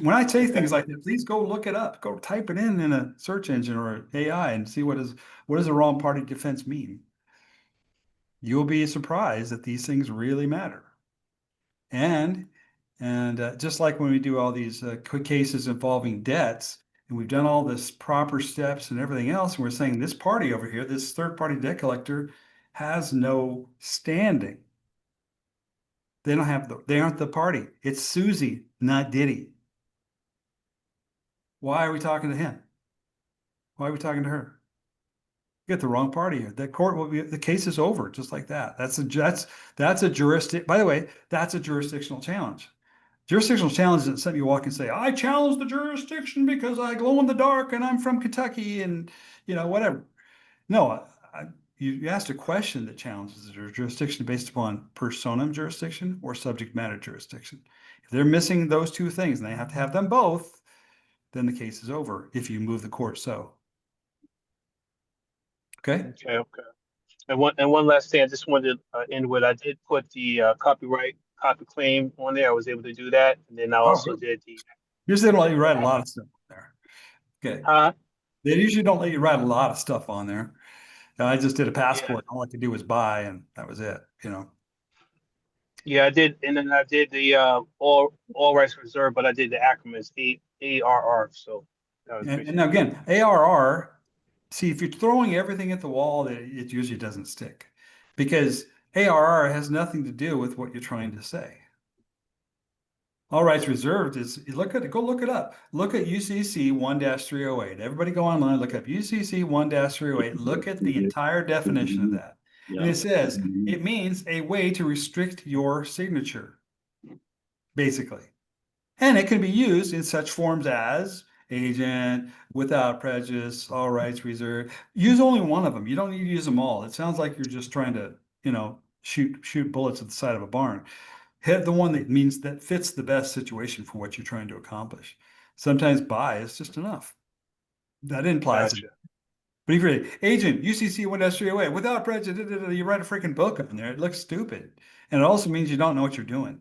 When I say things like that, please go look it up. Go type it in a search engine or AI and see what does a wrong party defense mean. You'll be surprised that these things really matter. And just like when we do all these cases involving debts, and we've done all this proper steps and everything else, and we're saying this party over here, this third-party debt collector, has no standing. They aren't the party. It's Susie, not Diddy. Why are we talking to him? Why are we talking to her? You get the wrong party here. The court will be, the case is over just like that. That's a jurisdiction. By the way, that's a jurisdictional challenge. Jurisdictional challenge isn't something you walk and say, I challenge the jurisdiction because I glow in the dark and I'm from Kentucky and whatever. No, you asked a question that challenges the jurisdiction based upon personam jurisdiction or subject matter jurisdiction. If they're missing those two things and they have to have them both, then the case is over if you move the court so. Okay? Okay. And one last thing I just wanted to end with, I did put the copy claim on there. I was able to do that. And then I also did the... Usually they don't let you write a lot of stuff on there. Okay. They usually don't let you write a lot of stuff on there. I just did a passport. All I could do was buy and that was it, Yeah, I did. And then I did the all rights reserved, but I did the acronyms ARR. So that was and now again, ARR, see, if you're throwing everything at the wall, it usually doesn't stick because ARR has nothing to do with what you're trying to say. All rights reserved is go look it up. Look at UCC 1-308. Everybody go online, look up UCC 1-308. Look at the entire definition of that. And it says it means a way to restrict your signature, basically. And it can be used in such forms as agent, without prejudice, all rights reserved. Use only one of them. You don't need to use them all. It sounds like you're just trying to, shoot bullets at the side of a barn. Hit the one that fits the best situation for what you're trying to accomplish. Sometimes by is just enough. That implies it. But if you're agent, UCC 1-308, without prejudice, you write a freaking book on there. It looks stupid. And it also means you don't know what you're doing.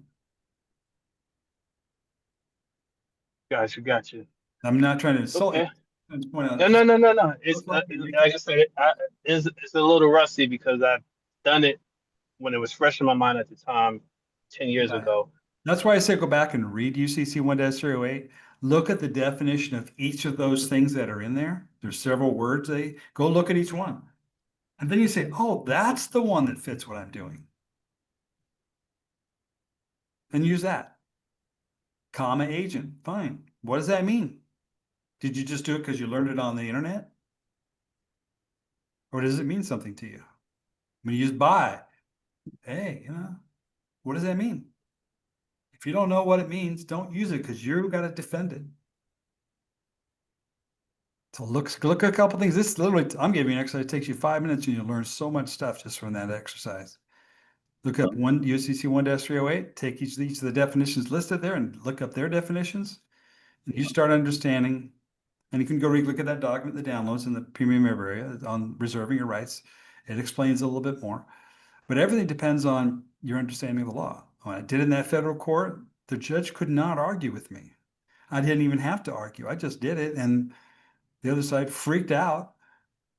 Gotcha. I'm not trying to insult you. No. It's like I said, it's a little rusty because I've done it when it was fresh in my mind at the time, 10 years ago. That's why I say go back and read UCC 1-308. Look at the definition of each of those things that are in there. There's several words. Go look at each one. And then you say, oh, that's the one that fits what I'm doing. And use that. Comma agent. Fine. What does that mean? Did you just do it because you learned it on the internet? Or does it mean something to you? When you use by, hey, what does that mean? If you don't know what it means, don't use it because you've got to defend it. So look at a couple things. This literally, I'm giving you an exercise. It takes you 5 minutes and you'll learn so much stuff just from that exercise. Look up UCC 1-308. Take each of the definitions listed there and look up their definitions. And you start understanding. And you can go look at that document, the downloads in the premium area on reserving your rights. It explains a little bit more, but everything depends on your understanding of the law. When I did it in that federal court, the judge could not argue with me. I didn't even have to argue. I just did it, and the other side freaked out.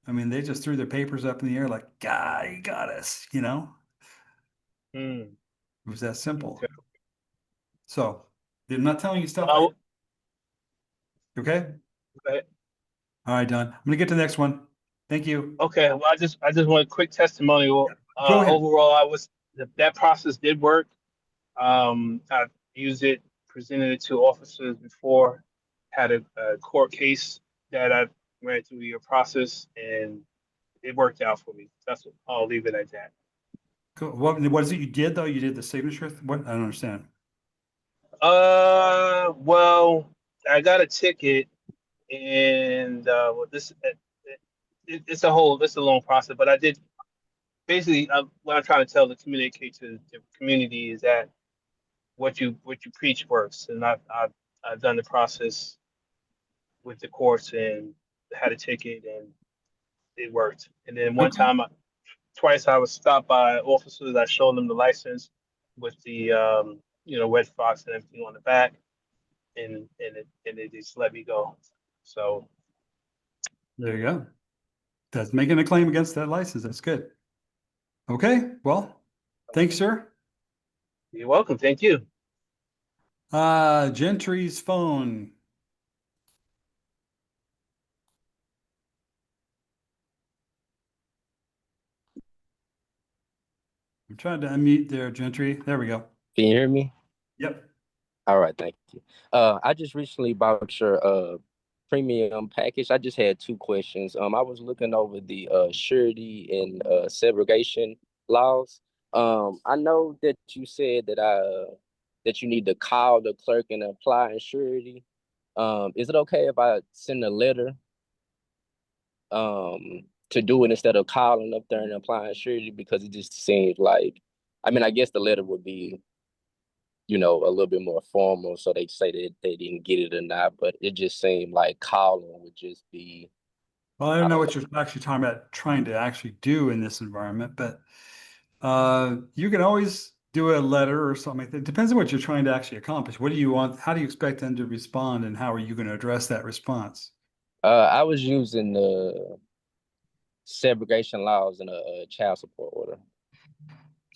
I mean, they just threw their papers up in the air like, "God, you got us," you know? Hmm. It was that simple. Okay. So, I'm not telling you stuff. Oh, Okay? okay. All right, Don. I'm gonna get to the next one. Thank you. Okay. Well, I just want a quick testimonial. Go ahead. Overall, that process did work. I've used it, presented it to officers before, had a court case that I ran through your process, and it worked out for me. I'll leave it at that. Cool. What is it you did though? You did the signature? What? I don't understand. Well, I got a ticket, and well, it's a long process, but I did basically what I'm trying to communicate to the community is that what you preach works, and I've done the process with the courts and had a ticket, and it worked. And then Okay. twice I was stopped by officers. I showed them the license with the red fox and everything on the back, and they just let me go. So There you go. That's making a claim against that license. That's good. Okay. Well, thanks, sir. you're welcome. Thank you. Gentry's phone. I'm trying to unmute there, Gentry. There we go. Can you hear me? Yep. All right, thank you. I just recently bought your premium package. I just had two questions. I was looking over the surety and segregation laws. I know that you said that you need to call the clerk and apply in surety. Is it okay if I send a letter to do it instead of calling up there and applying surety? Because it just seems like, I mean, I guess the letter would be, a little bit more formal, so they say that they didn't get it or not, but it just seemed like calling would just be. Well, I don't know what you're actually talking about trying to actually do in this environment, but you can always do a letter or something like that. It depends on what you're trying to actually accomplish. What do you want? How do you expect them to respond, and how are you going to address that response? I was using the segregation laws in a child support order.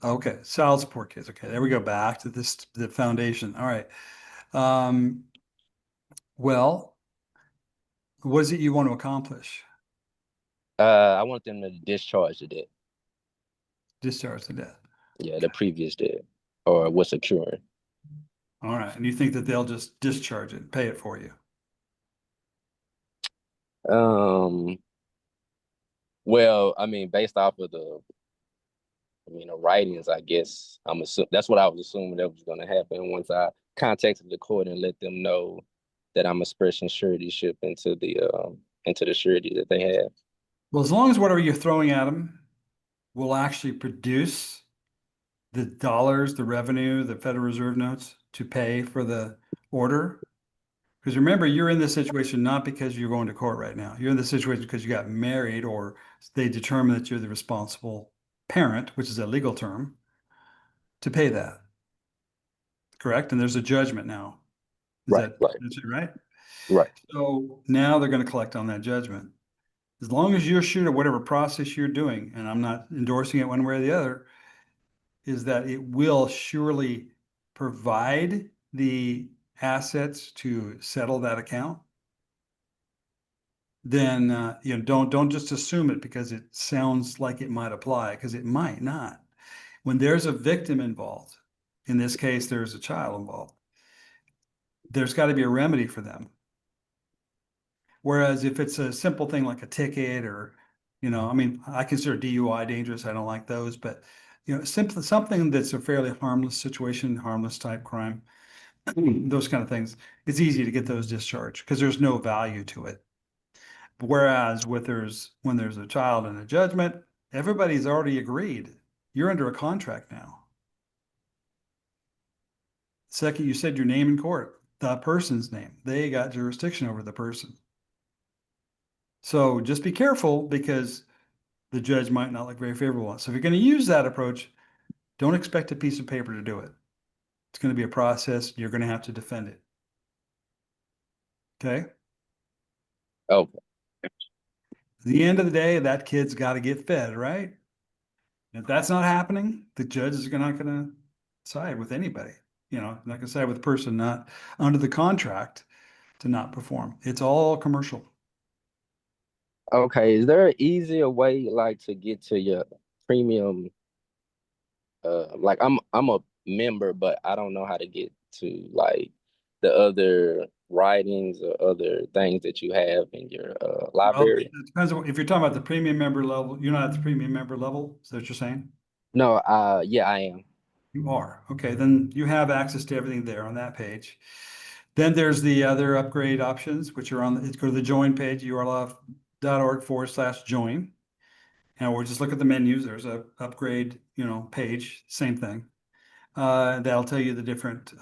Okay, child support kids. Okay, there we go. Back to the foundation. All right. Well, what is it you want to accomplish? I want them to discharge the debt. Discharge the debt. Yeah, the previous debt, or what's securing. All right, and you think that they'll just discharge it, pay it for you? Well, I mean, based off of the writings, I guess that's what I was assuming that was going to happen once I contacted the court and let them know that I'm expressing suretyship into the surety that they have. Well, as long as whatever you're throwing at them will actually produce the dollars, the revenue, the Federal Reserve notes to pay for the order. Because remember, you're in this situation not because you're going to court right now. You're in this situation because you got married, or they determine that you're the responsible parent, which is a legal term, to pay that. Correct? And there's a judgment now. Right. That's it, right? Right. So now they're going to collect on that judgment. As long as you're sure whatever process you're doing, and I'm not endorsing it one way or the other, is that it will surely provide the assets to settle that account, then don't just assume it because it sounds like it might apply, because it might not. When there's a victim involved, in this case, there's a child involved, there's got to be a remedy for them. Whereas if it's a simple thing like a ticket or, I mean, I consider DUI dangerous. I don't like those, but simply something that's a fairly harmless situation, harmless type crime, those kind of things, it's easy to get those discharged because there's no value to it. Whereas when there's a child and a judgment, everybody's already agreed. You're under a contract now. Second, you said your name in court, the person's name. They got jurisdiction over the person. So just be careful, because the judge might not look very favorable on. So if you're going to use that approach, don't expect a piece of paper to do it. It's going to be a process. You're going to have to defend it. Okay. Okay. At the end of the day, that kid's got to get fed, right? If that's not happening, the judge is not going to side with anybody. You know, not going to side with the person not under the contract to not perform. It's all commercial. Okay. Is there an easier way like to get to your premium? Like I'm a member, but I don't know how to get to like the other writings or other things that you have in your Well, library. it depends on if you're talking about the premium member level. You're not at the premium member level. Is that what you're saying? No, yeah, I am. You are. Okay, then you have access to everything there on that page. Then there's the other upgrade options, which are on, go to the join page, url.org/join. And we'll just look at the menus. There's a upgrade, page, same thing. That'll tell you the different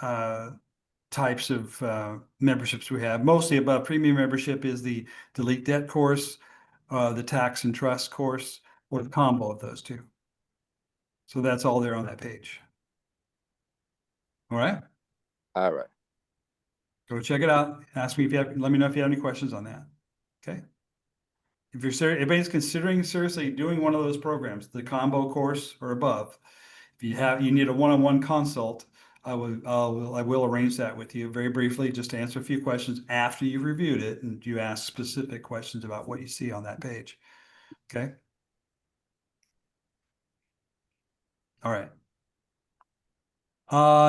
types of memberships we have. Mostly above premium membership is the delete debt course, the tax and trust course, or the combo of those two. So that's all there on that page. All right. All right. Go check it out. Ask me if you have, let me know if you have any questions on that. Okay. If you're serious, anybody's considering seriously doing one of those programs, the combo course or above, if you need a one-on-one consult, I will arrange that with you very briefly, just to answer a few questions after you've reviewed it and you ask specific questions about what you see on that page. Okay. All right.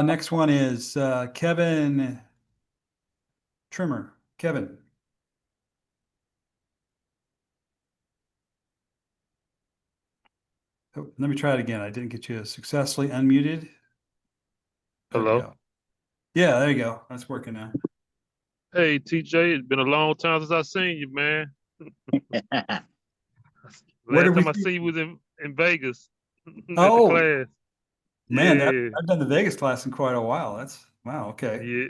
Next one is Kevin Trimmer. Kevin. Oh, let me try it again. I didn't get you successfully unmuted. There we Hello. go. Yeah, there you go. That's working now. Hey, TJ, it's been a long time since I seen you, man. Where did Last we time I see- see you was in Vegas at the Oh, class. Man, Yeah, I've done the Vegas class in quite a while. That's wow. Okay. yeah.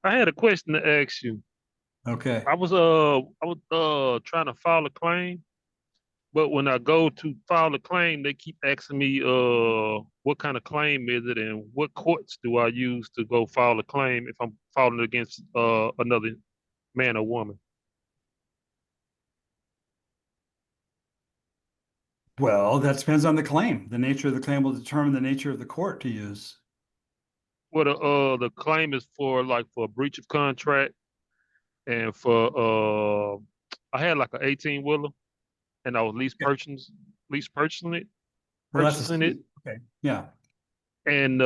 I had a question to ask you. Okay. I was trying to file a claim, but when I go to file a claim, they keep asking me what kind of claim is it and what courts do I use to go file a claim if I'm filing against another man or woman. Well, that depends on the claim. The nature of the claim will determine the nature of the court to use. What the claim is for, like for breach of contract and for I had like an 18-wheeler and I was purchasing it, Well, that's a purchasing it, suit. Okay. Yeah. and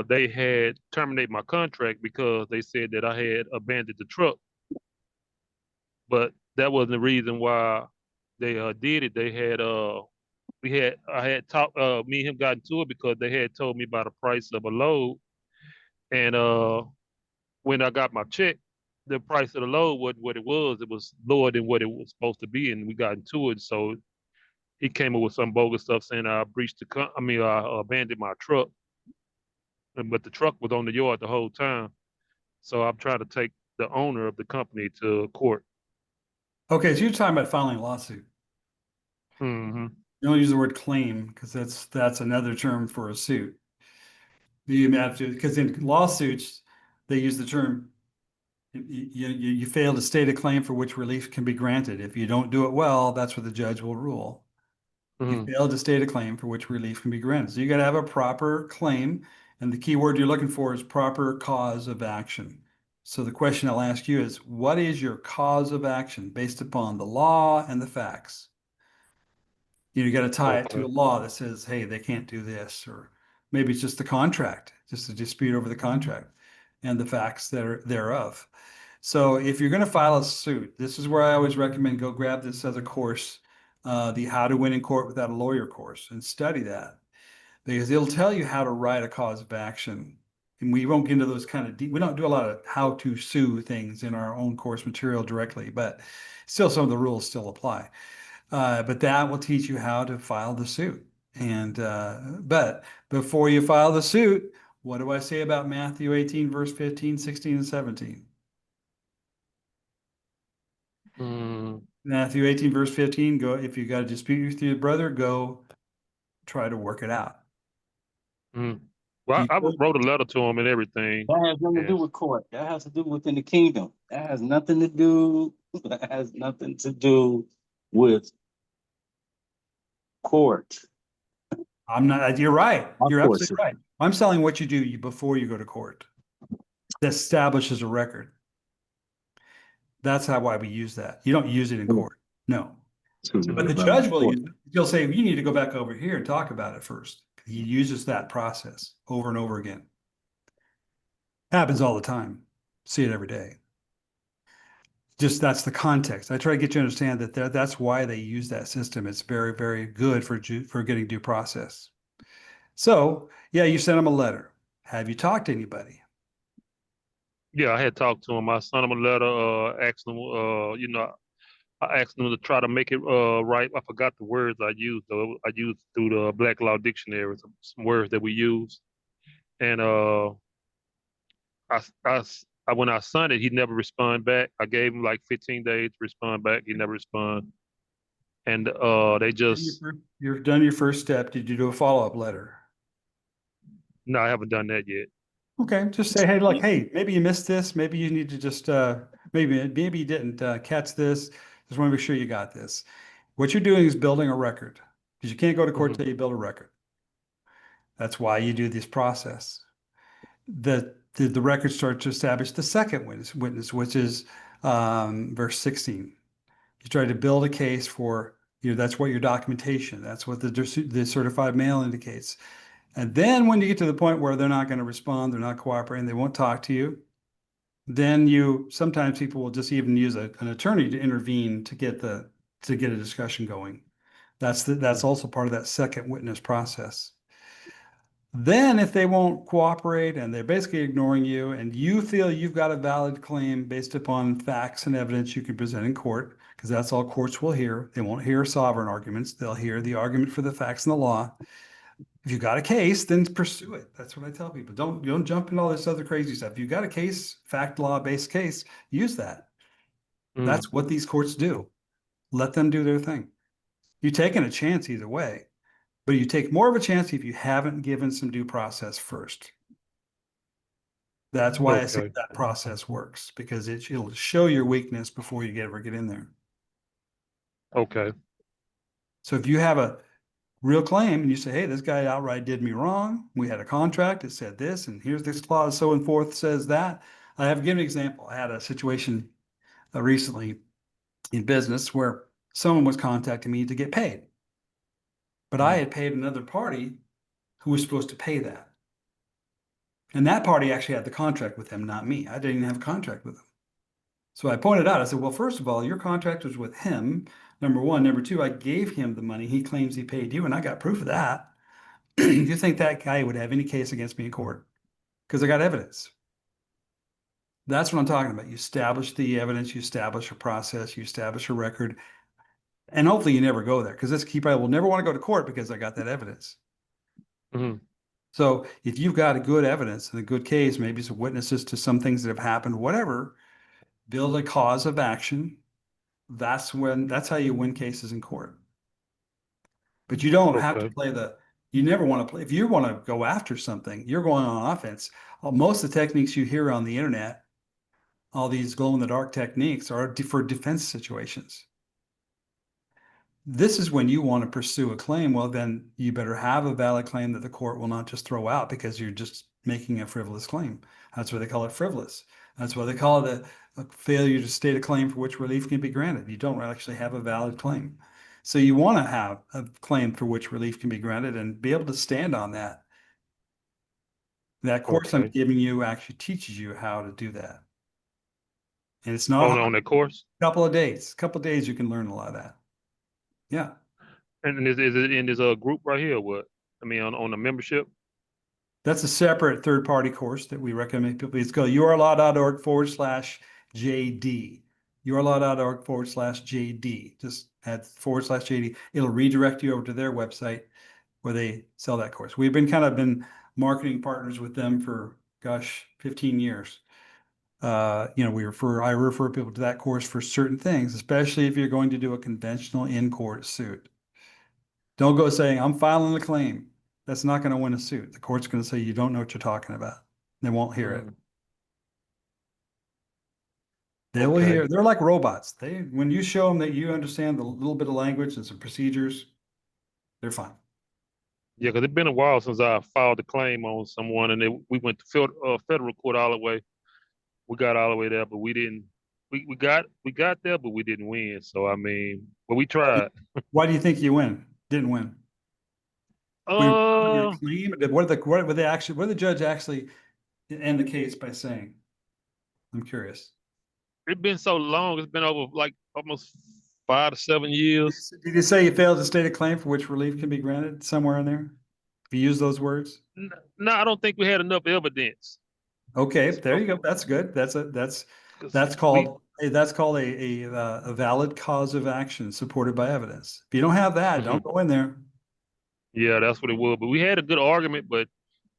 they had terminated my contract because they said that I had abandoned the truck. But that wasn't the reason why they did it. They had I had talked me and him got into it because they had told me about the price of a load, and when I got my check, the price of the load wasn't what it was. It was lower than what it was supposed to be, and we got into it. So he came up with some bogus stuff saying I breached I abandoned my truck, but the truck was on the yard the whole time. So I'm trying to take the owner of the company to court. Okay. So you're talking about filing a lawsuit. Hmm. You don't use the word claim because that's another term for a suit. You have to, because in lawsuits, they use the term you fail to state a claim for which relief can be granted. If you don't do it well, that's what the judge will rule. You failed to state a claim for which relief can be granted. So you got to have a proper claim. And the key word you're looking for is proper cause of action. So the question I'll ask you is, what is your cause of action based upon the law and the facts? You got to tie it to a law that says, hey, they can't do this, or maybe it's just the contract, just a dispute over the contract and the facts that are thereof. So if you're going to file a suit, this is where I always recommend go grab this other course, the How to Win in Court Without a Lawyer course, and study that, because it'll tell you how to write a cause of action. And we won't get into those kind of deep, we don't do a lot of how to sue things in our own course material directly, but still some of the rules still apply. But that will teach you how to file the suit. And but before you file the suit, what do I say about Matthew 18, verse 15, 16, and 17? Matthew 18, verse 15, go, if you got a dispute with your brother, go try to work it out. Mm. Well, I wrote a letter to him and everything. That has nothing to do And with court. That has to do within the kingdom. That has nothing to do, that has nothing to do with court. I'm not, you're right. Of You're course. absolutely right. I'm telling what you do before you go to court. That establishes a record. That's why we use that. You don't use it in court. No. Excuse me, But the brother. judge will use it. He'll say, you need to go back over here and talk about it first. He uses that process over and over again. Happens all the time. See it every day. Just that's the context. I try to get you to understand that that's why they use that system. It's very, very good for getting due process. So, yeah, you sent him a letter. Have you talked to anybody? yeah, I had talked to him. I sent him a letter, asking him, I asked him to try to make it right. I forgot the words I used though. I used through the Black Law Dictionary some words that we use. And when I sent it, he never responded back. I gave him like 15 days to respond back. He never responded. And they just You've done your first step. Did you do a follow-up letter? no, I haven't done that yet. Okay, just say, hey, look, hey, maybe you missed this. Maybe you need to just maybe you didn't catch this. Just want to make sure you got this. What you're doing is building a record because you can't go to court until you build a record. That's why you do this process. The record starts to establish the second witness, which is verse 16. You try to build a case for, that's what your documentation, that's what the certified mail indicates. And then when you get to the point where they're not going to respond, they're not cooperating, they won't talk to you, then sometimes people will just even use an attorney to intervene to get a discussion going. That's also part of that second witness process. Then if they won't cooperate and they're basically ignoring you and you feel you've got a valid claim based upon facts and evidence you can present in court, because that's all courts will hear. They won't hear sovereign arguments. They'll hear the argument for the facts and the law. If you've got a case, then pursue it. That's what I tell people. Don't jump into all this other crazy stuff. If you've got a case, fact law based case, use that. That's what these courts do. Let them do their thing. You're taking a chance either way, but you take more of a chance if you haven't given some due process first. That's why I say that process works, because it'll show your weakness before you ever get in there. Okay. So if you have a real claim and you say, hey, this guy outright did me wrong. We had a contract. It said this, and here's this clause, so and forth says that. I have given an example. I had a situation recently in business where someone was contacting me to get paid. But I had paid another party who was supposed to pay that. And that party actually had the contract with him, not me. I didn't even have a contract with him. So I pointed out, I said, well, first of all, your contract was with him. Number one. Number two, I gave him the money. He claims he paid you, and I got proof of that. You think that guy would have any case against me in court? Because I got evidence. That's what I'm talking about. You establish the evidence, you establish a process, you establish a record, and hopefully you never go there, because this keeper will never want to go to court because I got that evidence. So if you've got a good evidence and a good case, maybe some witnesses to some things that have happened, whatever, build a cause of action. That's how you win cases in court. But you don't have to you never want to play. If you want to go after something, you're going on offense. Most of the techniques you hear on the internet, all these glow in the dark techniques, are for defense situations. This is when you want to pursue a claim. Well, then you better have a valid claim that the court will not just throw out because you're just making a frivolous claim. That's why they call it frivolous. That's why they call it a failure to state a claim for which relief can be granted. You don't actually have a valid claim. So you want to have a claim for which relief can be granted and be able to stand on that. That course I'm giving you actually teaches you how to do that. And it's not on the course. Couple of days you can learn a lot of that. Yeah. And is it in this group right here? Or what? I mean, on the membership. That's a separate third-party course that we recommend people. It's called urlaw.org/JD. urlaw.org/JD. Just add /JD. It'll redirect you over to their website where they sell that course. We've been marketing partners with them for, 15 years. I refer people to that course for certain things, especially if you're going to do a conventional in-court suit. Don't go saying, I'm filing a claim. That's not going to win a suit. The court's going to say, you don't know what you're talking about. They won't hear it. They will Okay. hear. They're like robots. When you show them that you understand the little bit of language and some procedures, they're fine. Yeah, because it's been a while since I filed a claim on someone, and we went to federal court all the way. We got all the way there, but we didn't. We got there, but we didn't win. So I mean, but we tried. Why do you think you didn't win? Your claim? What did the judge actually end the case by saying? I'm curious. It's been so long. It's been over like almost 5 to 7 years. Did you say you failed to state a claim for which relief can be granted somewhere in there? If you use those words? No, I don't think we had enough evidence. Okay, there you go. That's good. That's called a valid cause of action supported by evidence. If you don't have that, don't go in there. Yeah, that's what it was. But we had a good argument, but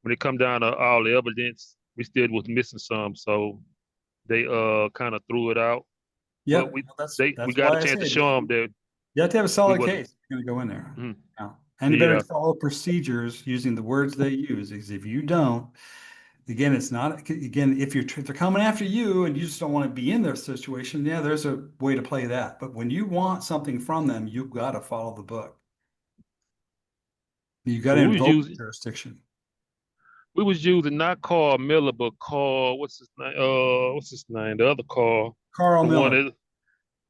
when it come down to all the evidence, we still was missing some. So they kind of threw it out. Yeah, we that's got why a I chance to said show them that you have to have a solid wasn't- case. You're going to go in there. Mhm. Yeah. And you better Yeah. follow procedures using the words they use. Because if you don't, again, it's not, again, if they're coming after you and you just don't want to be in their situation, yeah, there's a way to play that. But when you want something from them, you've got to follow the book. You got to Well, we was invoke using- jurisdiction. We was using not Carl Miller, but what's his name? The other Carl. Carl the one Miller. that-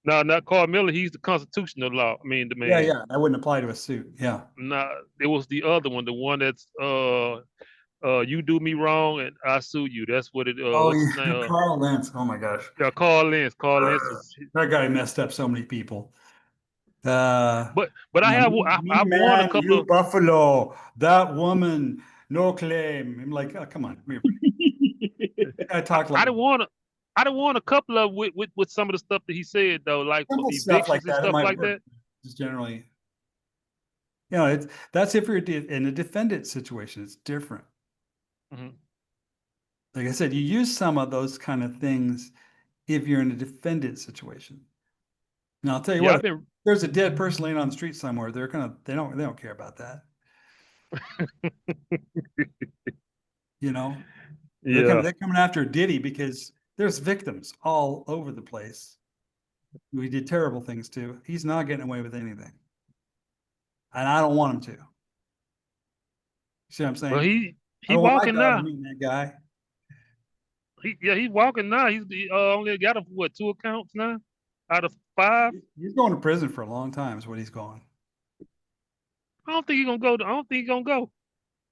No, not Carl Miller. He's the constitutional law. I mean, the man. Yeah, that wouldn't apply to a suit. Yeah. Nah, it was the other one, the one that's you do me wrong and I sue you. That's what it. What's his name? Carl Lentz. Oh my gosh. Yeah, Carl Lentz. Carl Lentz is. That guy messed up so many people. But I have I won a man, couple you of. Buffalo, that woman, no claim. I'm like, oh, come on. I talk like I didn't want a couple of with some of the stuff that he said though, like simple evictions stuff like and that. stuff like that. Just generally, that's if you're in a defendant situation, it's different. Mhm. Like I said, you use some of those kind of things if you're in a defendant situation. Now I'll tell you Yeah, what, if there's a dead person laying on the street somewhere, they don't care about that. Yeah. They're coming after Diddy because there's victims all over the place. We did terrible things too. He's not getting away with anything. And I don't want him to. See what I'm saying? Well, he I don't want my walking daughter now. meeting that guy. He's walking now. He's only got what 2 accounts now out of 5. He's going to prison for a long time is what he's going. I don't think he's gonna go. I don't think he's gonna go.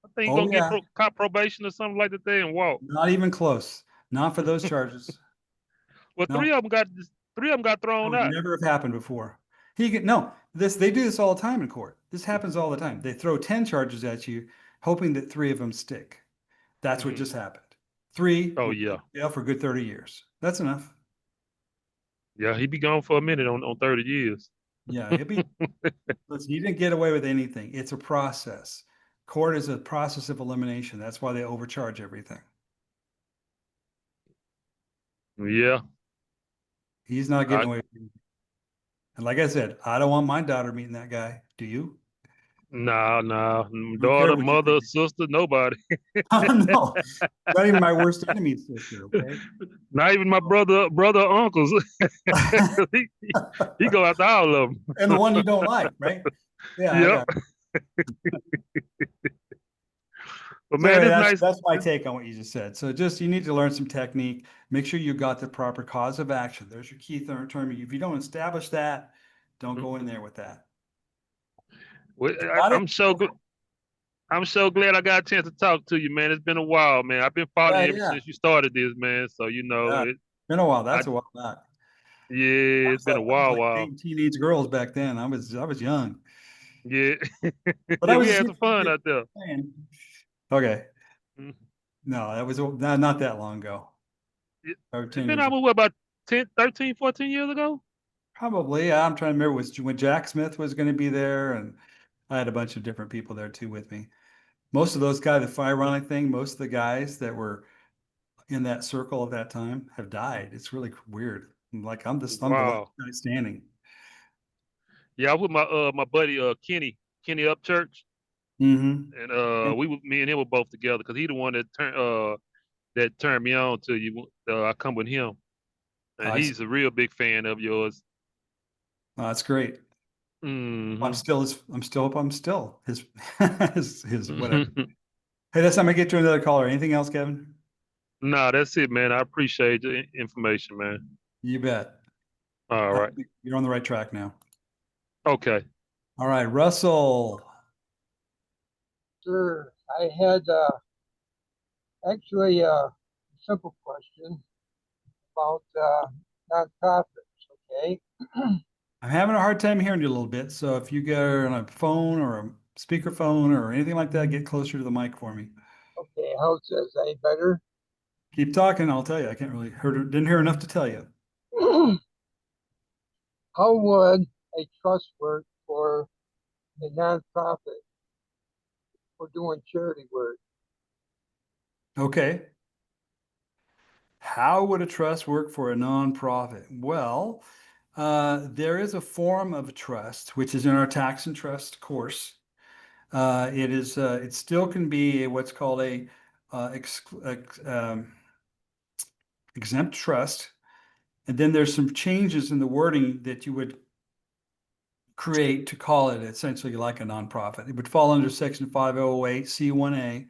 I think he's Oh, gonna yeah. get cop probation or something like that there and walk. Not even close. Not for those charges. Well, No. three of them got thrown That out. would never have happened before. They do this all the time in court. This happens all the time. They throw 10 charges at you, hoping that 3 of them stick. That's what Mhm. just happened. 3. Oh yeah, Yeah, for a good 30 years. That's enough. yeah. He be gone for a minute on 30 years. Yeah, listen, you didn't get away with anything. It's a process. Court is a process of elimination. That's why they overcharge everything. Yeah. He's not getting away with anything. And like I said, I don't want my daughter meeting that guy. Do you? Nah. care Daughter, what you mother, think. sister, nobody. No, not even my worst enemy's sister. Okay. Not even my brother, or uncles. he go after all of them. And the one you don't like, right? Yeah. I Yep. got it. But So man, anyway, it's nice. that's my take on what you just said. So you need to learn some technique. Make sure you got the proper cause of action. There's your key term. If you don't establish that, don't go in there with that. Well, Got it? I'm so good. I'm so glad I got a chance to talk to you, man. It's been a while, man. I've been following you ever Yeah. since you started this, man. So Yeah. it, Been a while. That's a while back. yeah, it's been a I was while, like dating teenage girls back then. I was young. Yeah. But Yeah, I was we had some fun out there. Okay. Mhm. No, that was not that long ago. Yeah. Or It's 10 been years ago. almost about 10, 13, 14 years ago. Probably. Yeah, I'm trying to remember when Jack Smith was going to be there, and I had a bunch of different people there too with me. Most of those guys, the ironic thing, most of the guys that were in that circle at that time have died. It's really weird. Like I'm the last Wow. guy standing. Yeah, I was with my buddy Kenny Upchurch, Mm-hmm. and me and him were both together because he the one that turned me on to you. I come with him, and he's a real big fan of yours. That's great. Hmm. I'm still his his whatever. Hey, that's time I get to another caller. Anything else, Kevin? Nah, that's it, man. I appreciate the information, man. You bet. All right. You're on the right track now. Okay. All right, Russell. Sir, I had actually a simple question about nonprofits, okay? I'm having a hard time hearing you a little bit, so if you go on a phone or a speakerphone or anything like that, get closer to the mic for me. Okay, how's this? Any better? Keep talking, I'll tell you. I can't really didn't hear enough to tell you. How would a trust work for a nonprofit for doing charity work? Okay. How would a trust work for a nonprofit? Well, there is a form of trust, which is in our tax and trust course. It still can be what's called a exempt trust. And then there's some changes in the wording that you would create to call it essentially like a nonprofit. It would fall under section 5008 C1A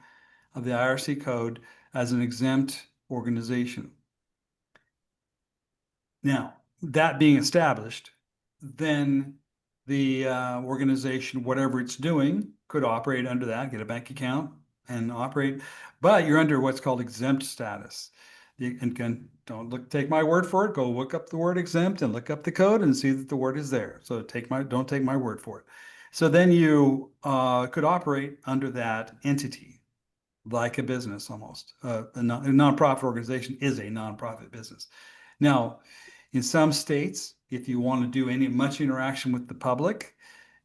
of the IRC code as an exempt organization. Now, that being established, then the organization, whatever it's doing, could operate under that, get a bank account and operate, but you're under what's called exempt status. And can, take my word for it. Go look up the word exempt and look up the code and see that the word is there. So don't take my word for it. So then you could operate under that entity, like a business almost. A nonprofit organization is a nonprofit business. Now, in some states, if you want to do any much interaction with the public,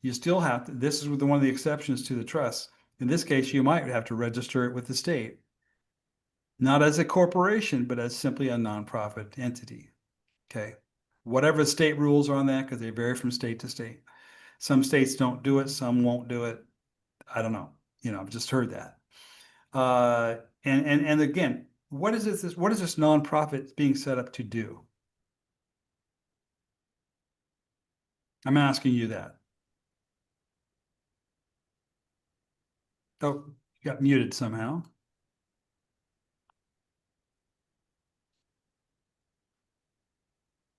you still have to. This is one of the exceptions to the trust. In this case, you might have to register it with the state, not as a corporation, but as simply a nonprofit entity. Okay, whatever the state rules are on that, because they vary from state to state. Some states don't do it, some won't do it. I don't know. I've just heard that. And again, what is this? What is this nonprofit being set up to do? I'm asking you that. Oh, you got muted somehow.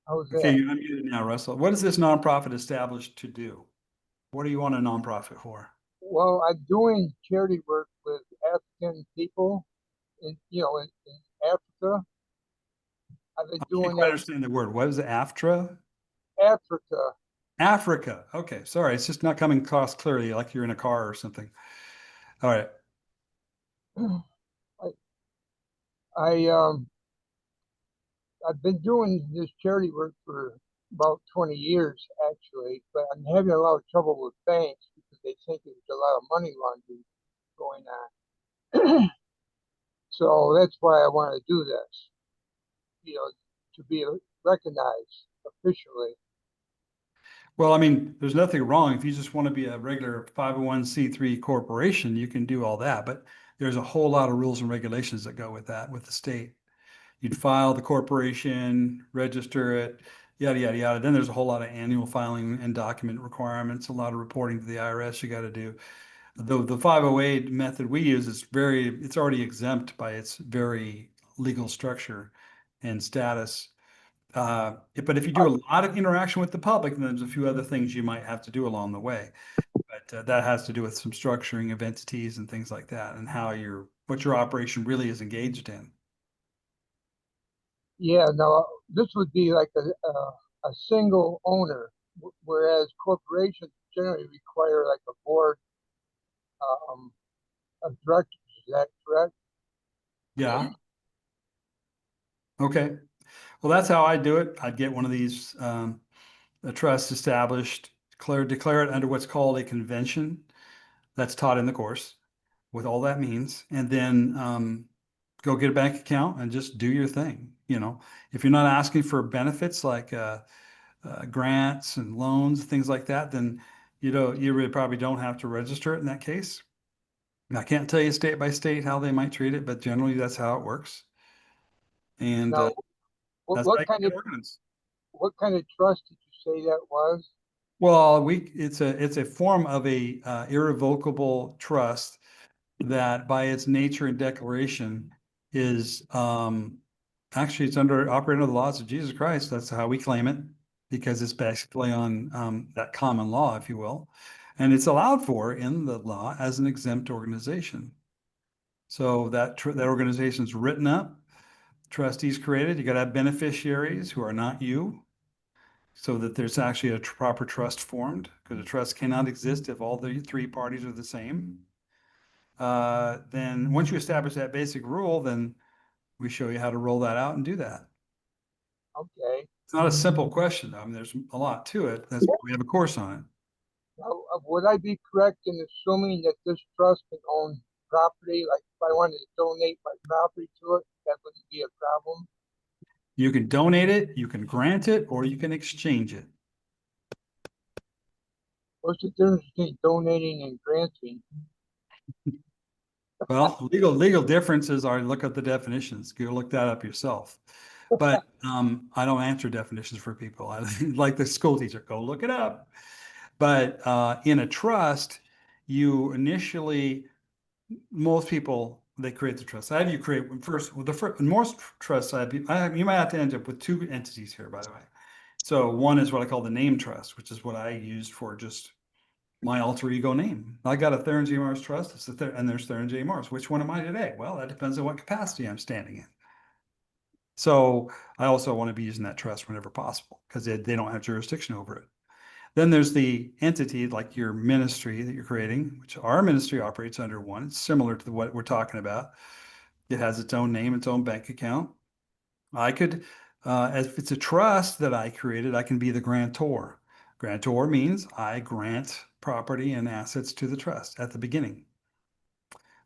How's Okay, that? you're unmuted now, Russell. What is this nonprofit established to do? What do you want a nonprofit for? Well, I'm doing charity work with African people in Africa. I've been I can't doing quite that understand the word. What is it? AFTRA? Africa. Africa. Okay, sorry. It's just not coming across clearly like you're in a car or something. All right. I've been doing this charity work for about 20 years actually, but I'm having a lot of trouble with banks because they think there's a lot of money laundering going on. So that's why I want to do this, to be recognized officially. Well, I mean, there's nothing wrong. If you just want to be a regular 501c3 corporation, you can do all that. But there's a whole lot of rules and regulations that go with that with the state. You'd file the corporation, register it, yada, yada, yada. Then there's a whole lot of annual filing and document requirements, a lot of reporting to the IRS you got to do. The 508 method we use is it's already exempt by its very legal structure and status. But if you do a lot of interaction with the public, then there's a few other things you might have to do along the way. But that has to do with some structuring of entities and things like that, and what your operation really is engaged in. Yeah, no, this would be like a single owner, whereas corporations generally require like a board of directors. Is that correct? Yeah. Okay. Well, that's how I do it. I'd get one of these a trust established, declare it under what's called a convention. That's taught in the course with all that means, and then go get a bank account and just do your thing. You know, if you're not asking for benefits like grants and loans, things like that, then you really probably don't have to register it in that case. I can't tell you state by state how they might treat it, but generally that's how it works. And Now, that's what how kind you of get organized. what kind of trust did you say that was? Well, it's a form of a irrevocable trust that by its nature and declaration is actually it's operating under the laws of Jesus Christ. That's how we claim it, because it's basically on that common law, if you will. And it's allowed for in the law as an exempt organization. So that organization is written up, trustees created. You got to have beneficiaries who are not you, so that there's actually a proper trust formed, because a trust cannot exist if all the three parties are the same. Then once you establish that basic rule, then we show you how to roll that out and do that. Okay. It's not a simple question, though. I mean, there's a lot to it. That's why we have a course on it. Now, would I be correct in assuming that this trust can own property? Like if I wanted to donate my property to it, that wouldn't be a problem? You can donate it, you can grant it, or you can exchange it. What's the difference between donating and granting? Well, legal differences are, look at the definitions. Go look that up yourself. But I don't answer definitions for people. I like the school teacher, go look it up. But in a trust, you initially, most people, they create the trust. I have you create first. Well, in most trusts, you might have to end up with two entities here, by the way. So one is what I call the name trust, which is what I used for just my alter ego name. I got a Theron J. Mars trust, and there's Theron J. Mars. Which one am I today? Well, that depends on what capacity I'm standing in. So I also want to be using that trust whenever possible, because they don't have jurisdiction over it. Then there's the entity, like your ministry that you're creating, which our ministry operates under one. It's similar to what we're talking about. It has its own name, its own bank account. I could, if it's a trust that I created, I can be the grantor. Grantor means I grant property and assets to the trust at the beginning.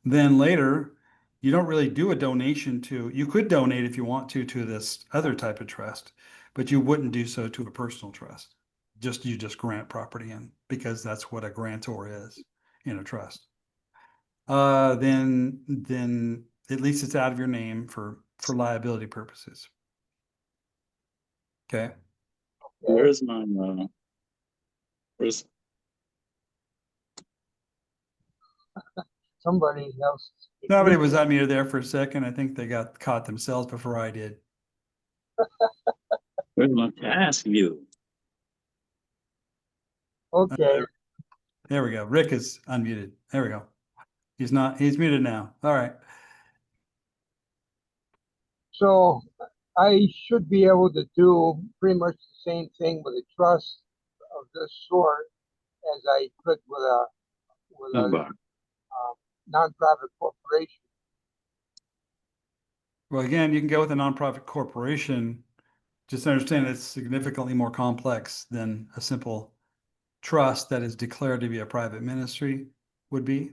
Then later, you don't really do a donation you could donate if you want to this other type of trust, but you wouldn't do so to a personal trust. You just grant property in, because that's what a grantor is in a trust. Then at least it's out of your name for liability purposes. Okay. Where's my where's Somebody else. Nobody was unmuted there for a second. I think they got caught themselves before I did. where's my task view? Okay. There we go. Rick is unmuted. There we go. He's muted now. All right. So I should be able to do pretty much the same thing with a trust of this sort as I could with a nonprofit corporation. Well, again, you can go with a nonprofit corporation. Just understand it's significantly more complex than a simple trust that is declared to be a private ministry would be.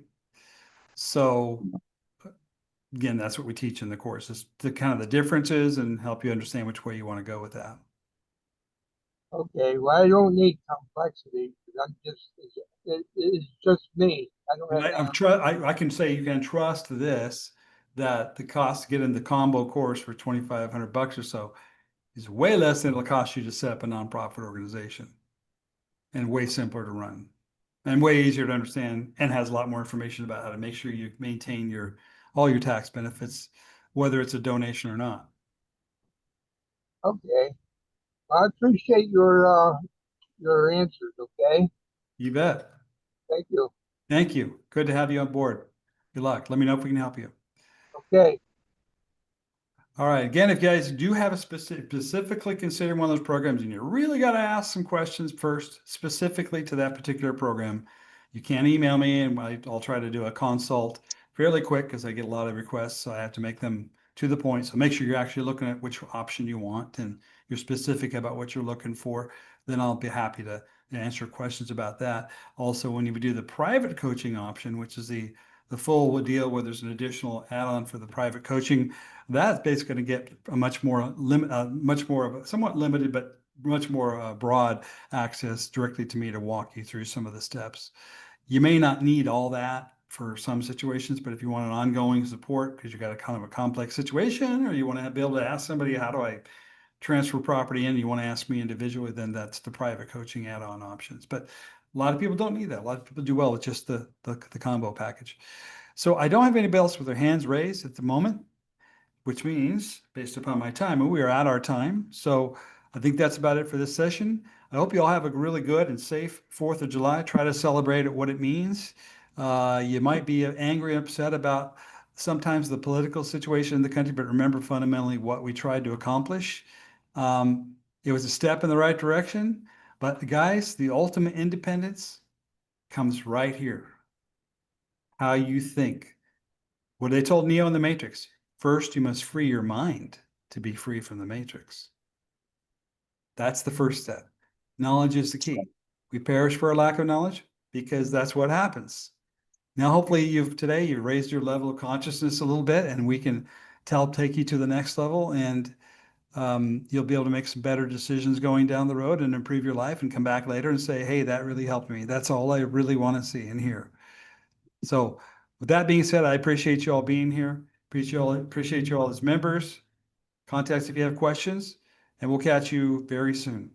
So again, that's what we teach in the course, is the kind of the differences and help you understand which way you want to go with that. Okay, well, I don't need complexity, because it's just me. I don't have I can say you can trust this, that the cost to get in the combo course for $2,500 or so is way less than it'll cost you to set up a nonprofit organization, and way simpler to run and way easier to understand, and has a lot more information about how to make sure you maintain all your tax benefits, whether it's a donation or not. Okay. I appreciate your answers, okay? You bet. Thank you. Thank you. Good to have you on board. Good luck. Let me know if we can help you. Okay. All right. Again, if you guys do have a specifically consider one of those programs, and you really got to ask some questions first, specifically to that particular program, you can email me, and I'll try to do a consult fairly quick, because I get a lot of requests, so I have to make them to the point. So make sure you're actually looking at which option you want, and you're specific about what you're looking for. Then I'll be happy to answer questions about that. Also, when you do the private coaching option, which is the the full deal where there's an additional add-on for the private coaching, that's basically going to get a much more much more of a somewhat limited, but much more broad access directly to me to walk you through some of the steps. You may not need all that for some situations, but if you want an ongoing support because you got a kind of a complex situation, or you want to be able to ask somebody, how do I transfer property in, you want to ask me individually, then that's the private coaching add-on options. But a lot of people don't need that. A lot of people do well with just the combo package. So I don't have anybody else with their hands raised at the moment, which means, based upon my time, we are at our time. So I think that's about it for this session. I hope you all have a really good and safe 4th of July. Try to celebrate it what it means. You might be angry and upset about sometimes the political situation in the country, but remember fundamentally what we tried to accomplish. It was a step in the right direction, but guys, the ultimate independence comes right here. How you think. What they told Neo in the Matrix, first you must free your mind to be free from the Matrix. That's the first step. Knowledge is the key. We perish for a lack of knowledge because that's what happens. Now, hopefully today you've raised your level of consciousness a little bit, and we can help take you to the next level, and you'll be able to make some better decisions going down the road and improve your life and come back later and say, hey, that really helped me. That's all I really want to see and hear. So with that being said, I appreciate you all being here. Appreciate you all as members. Contact us if you have questions, and we'll catch you very soon.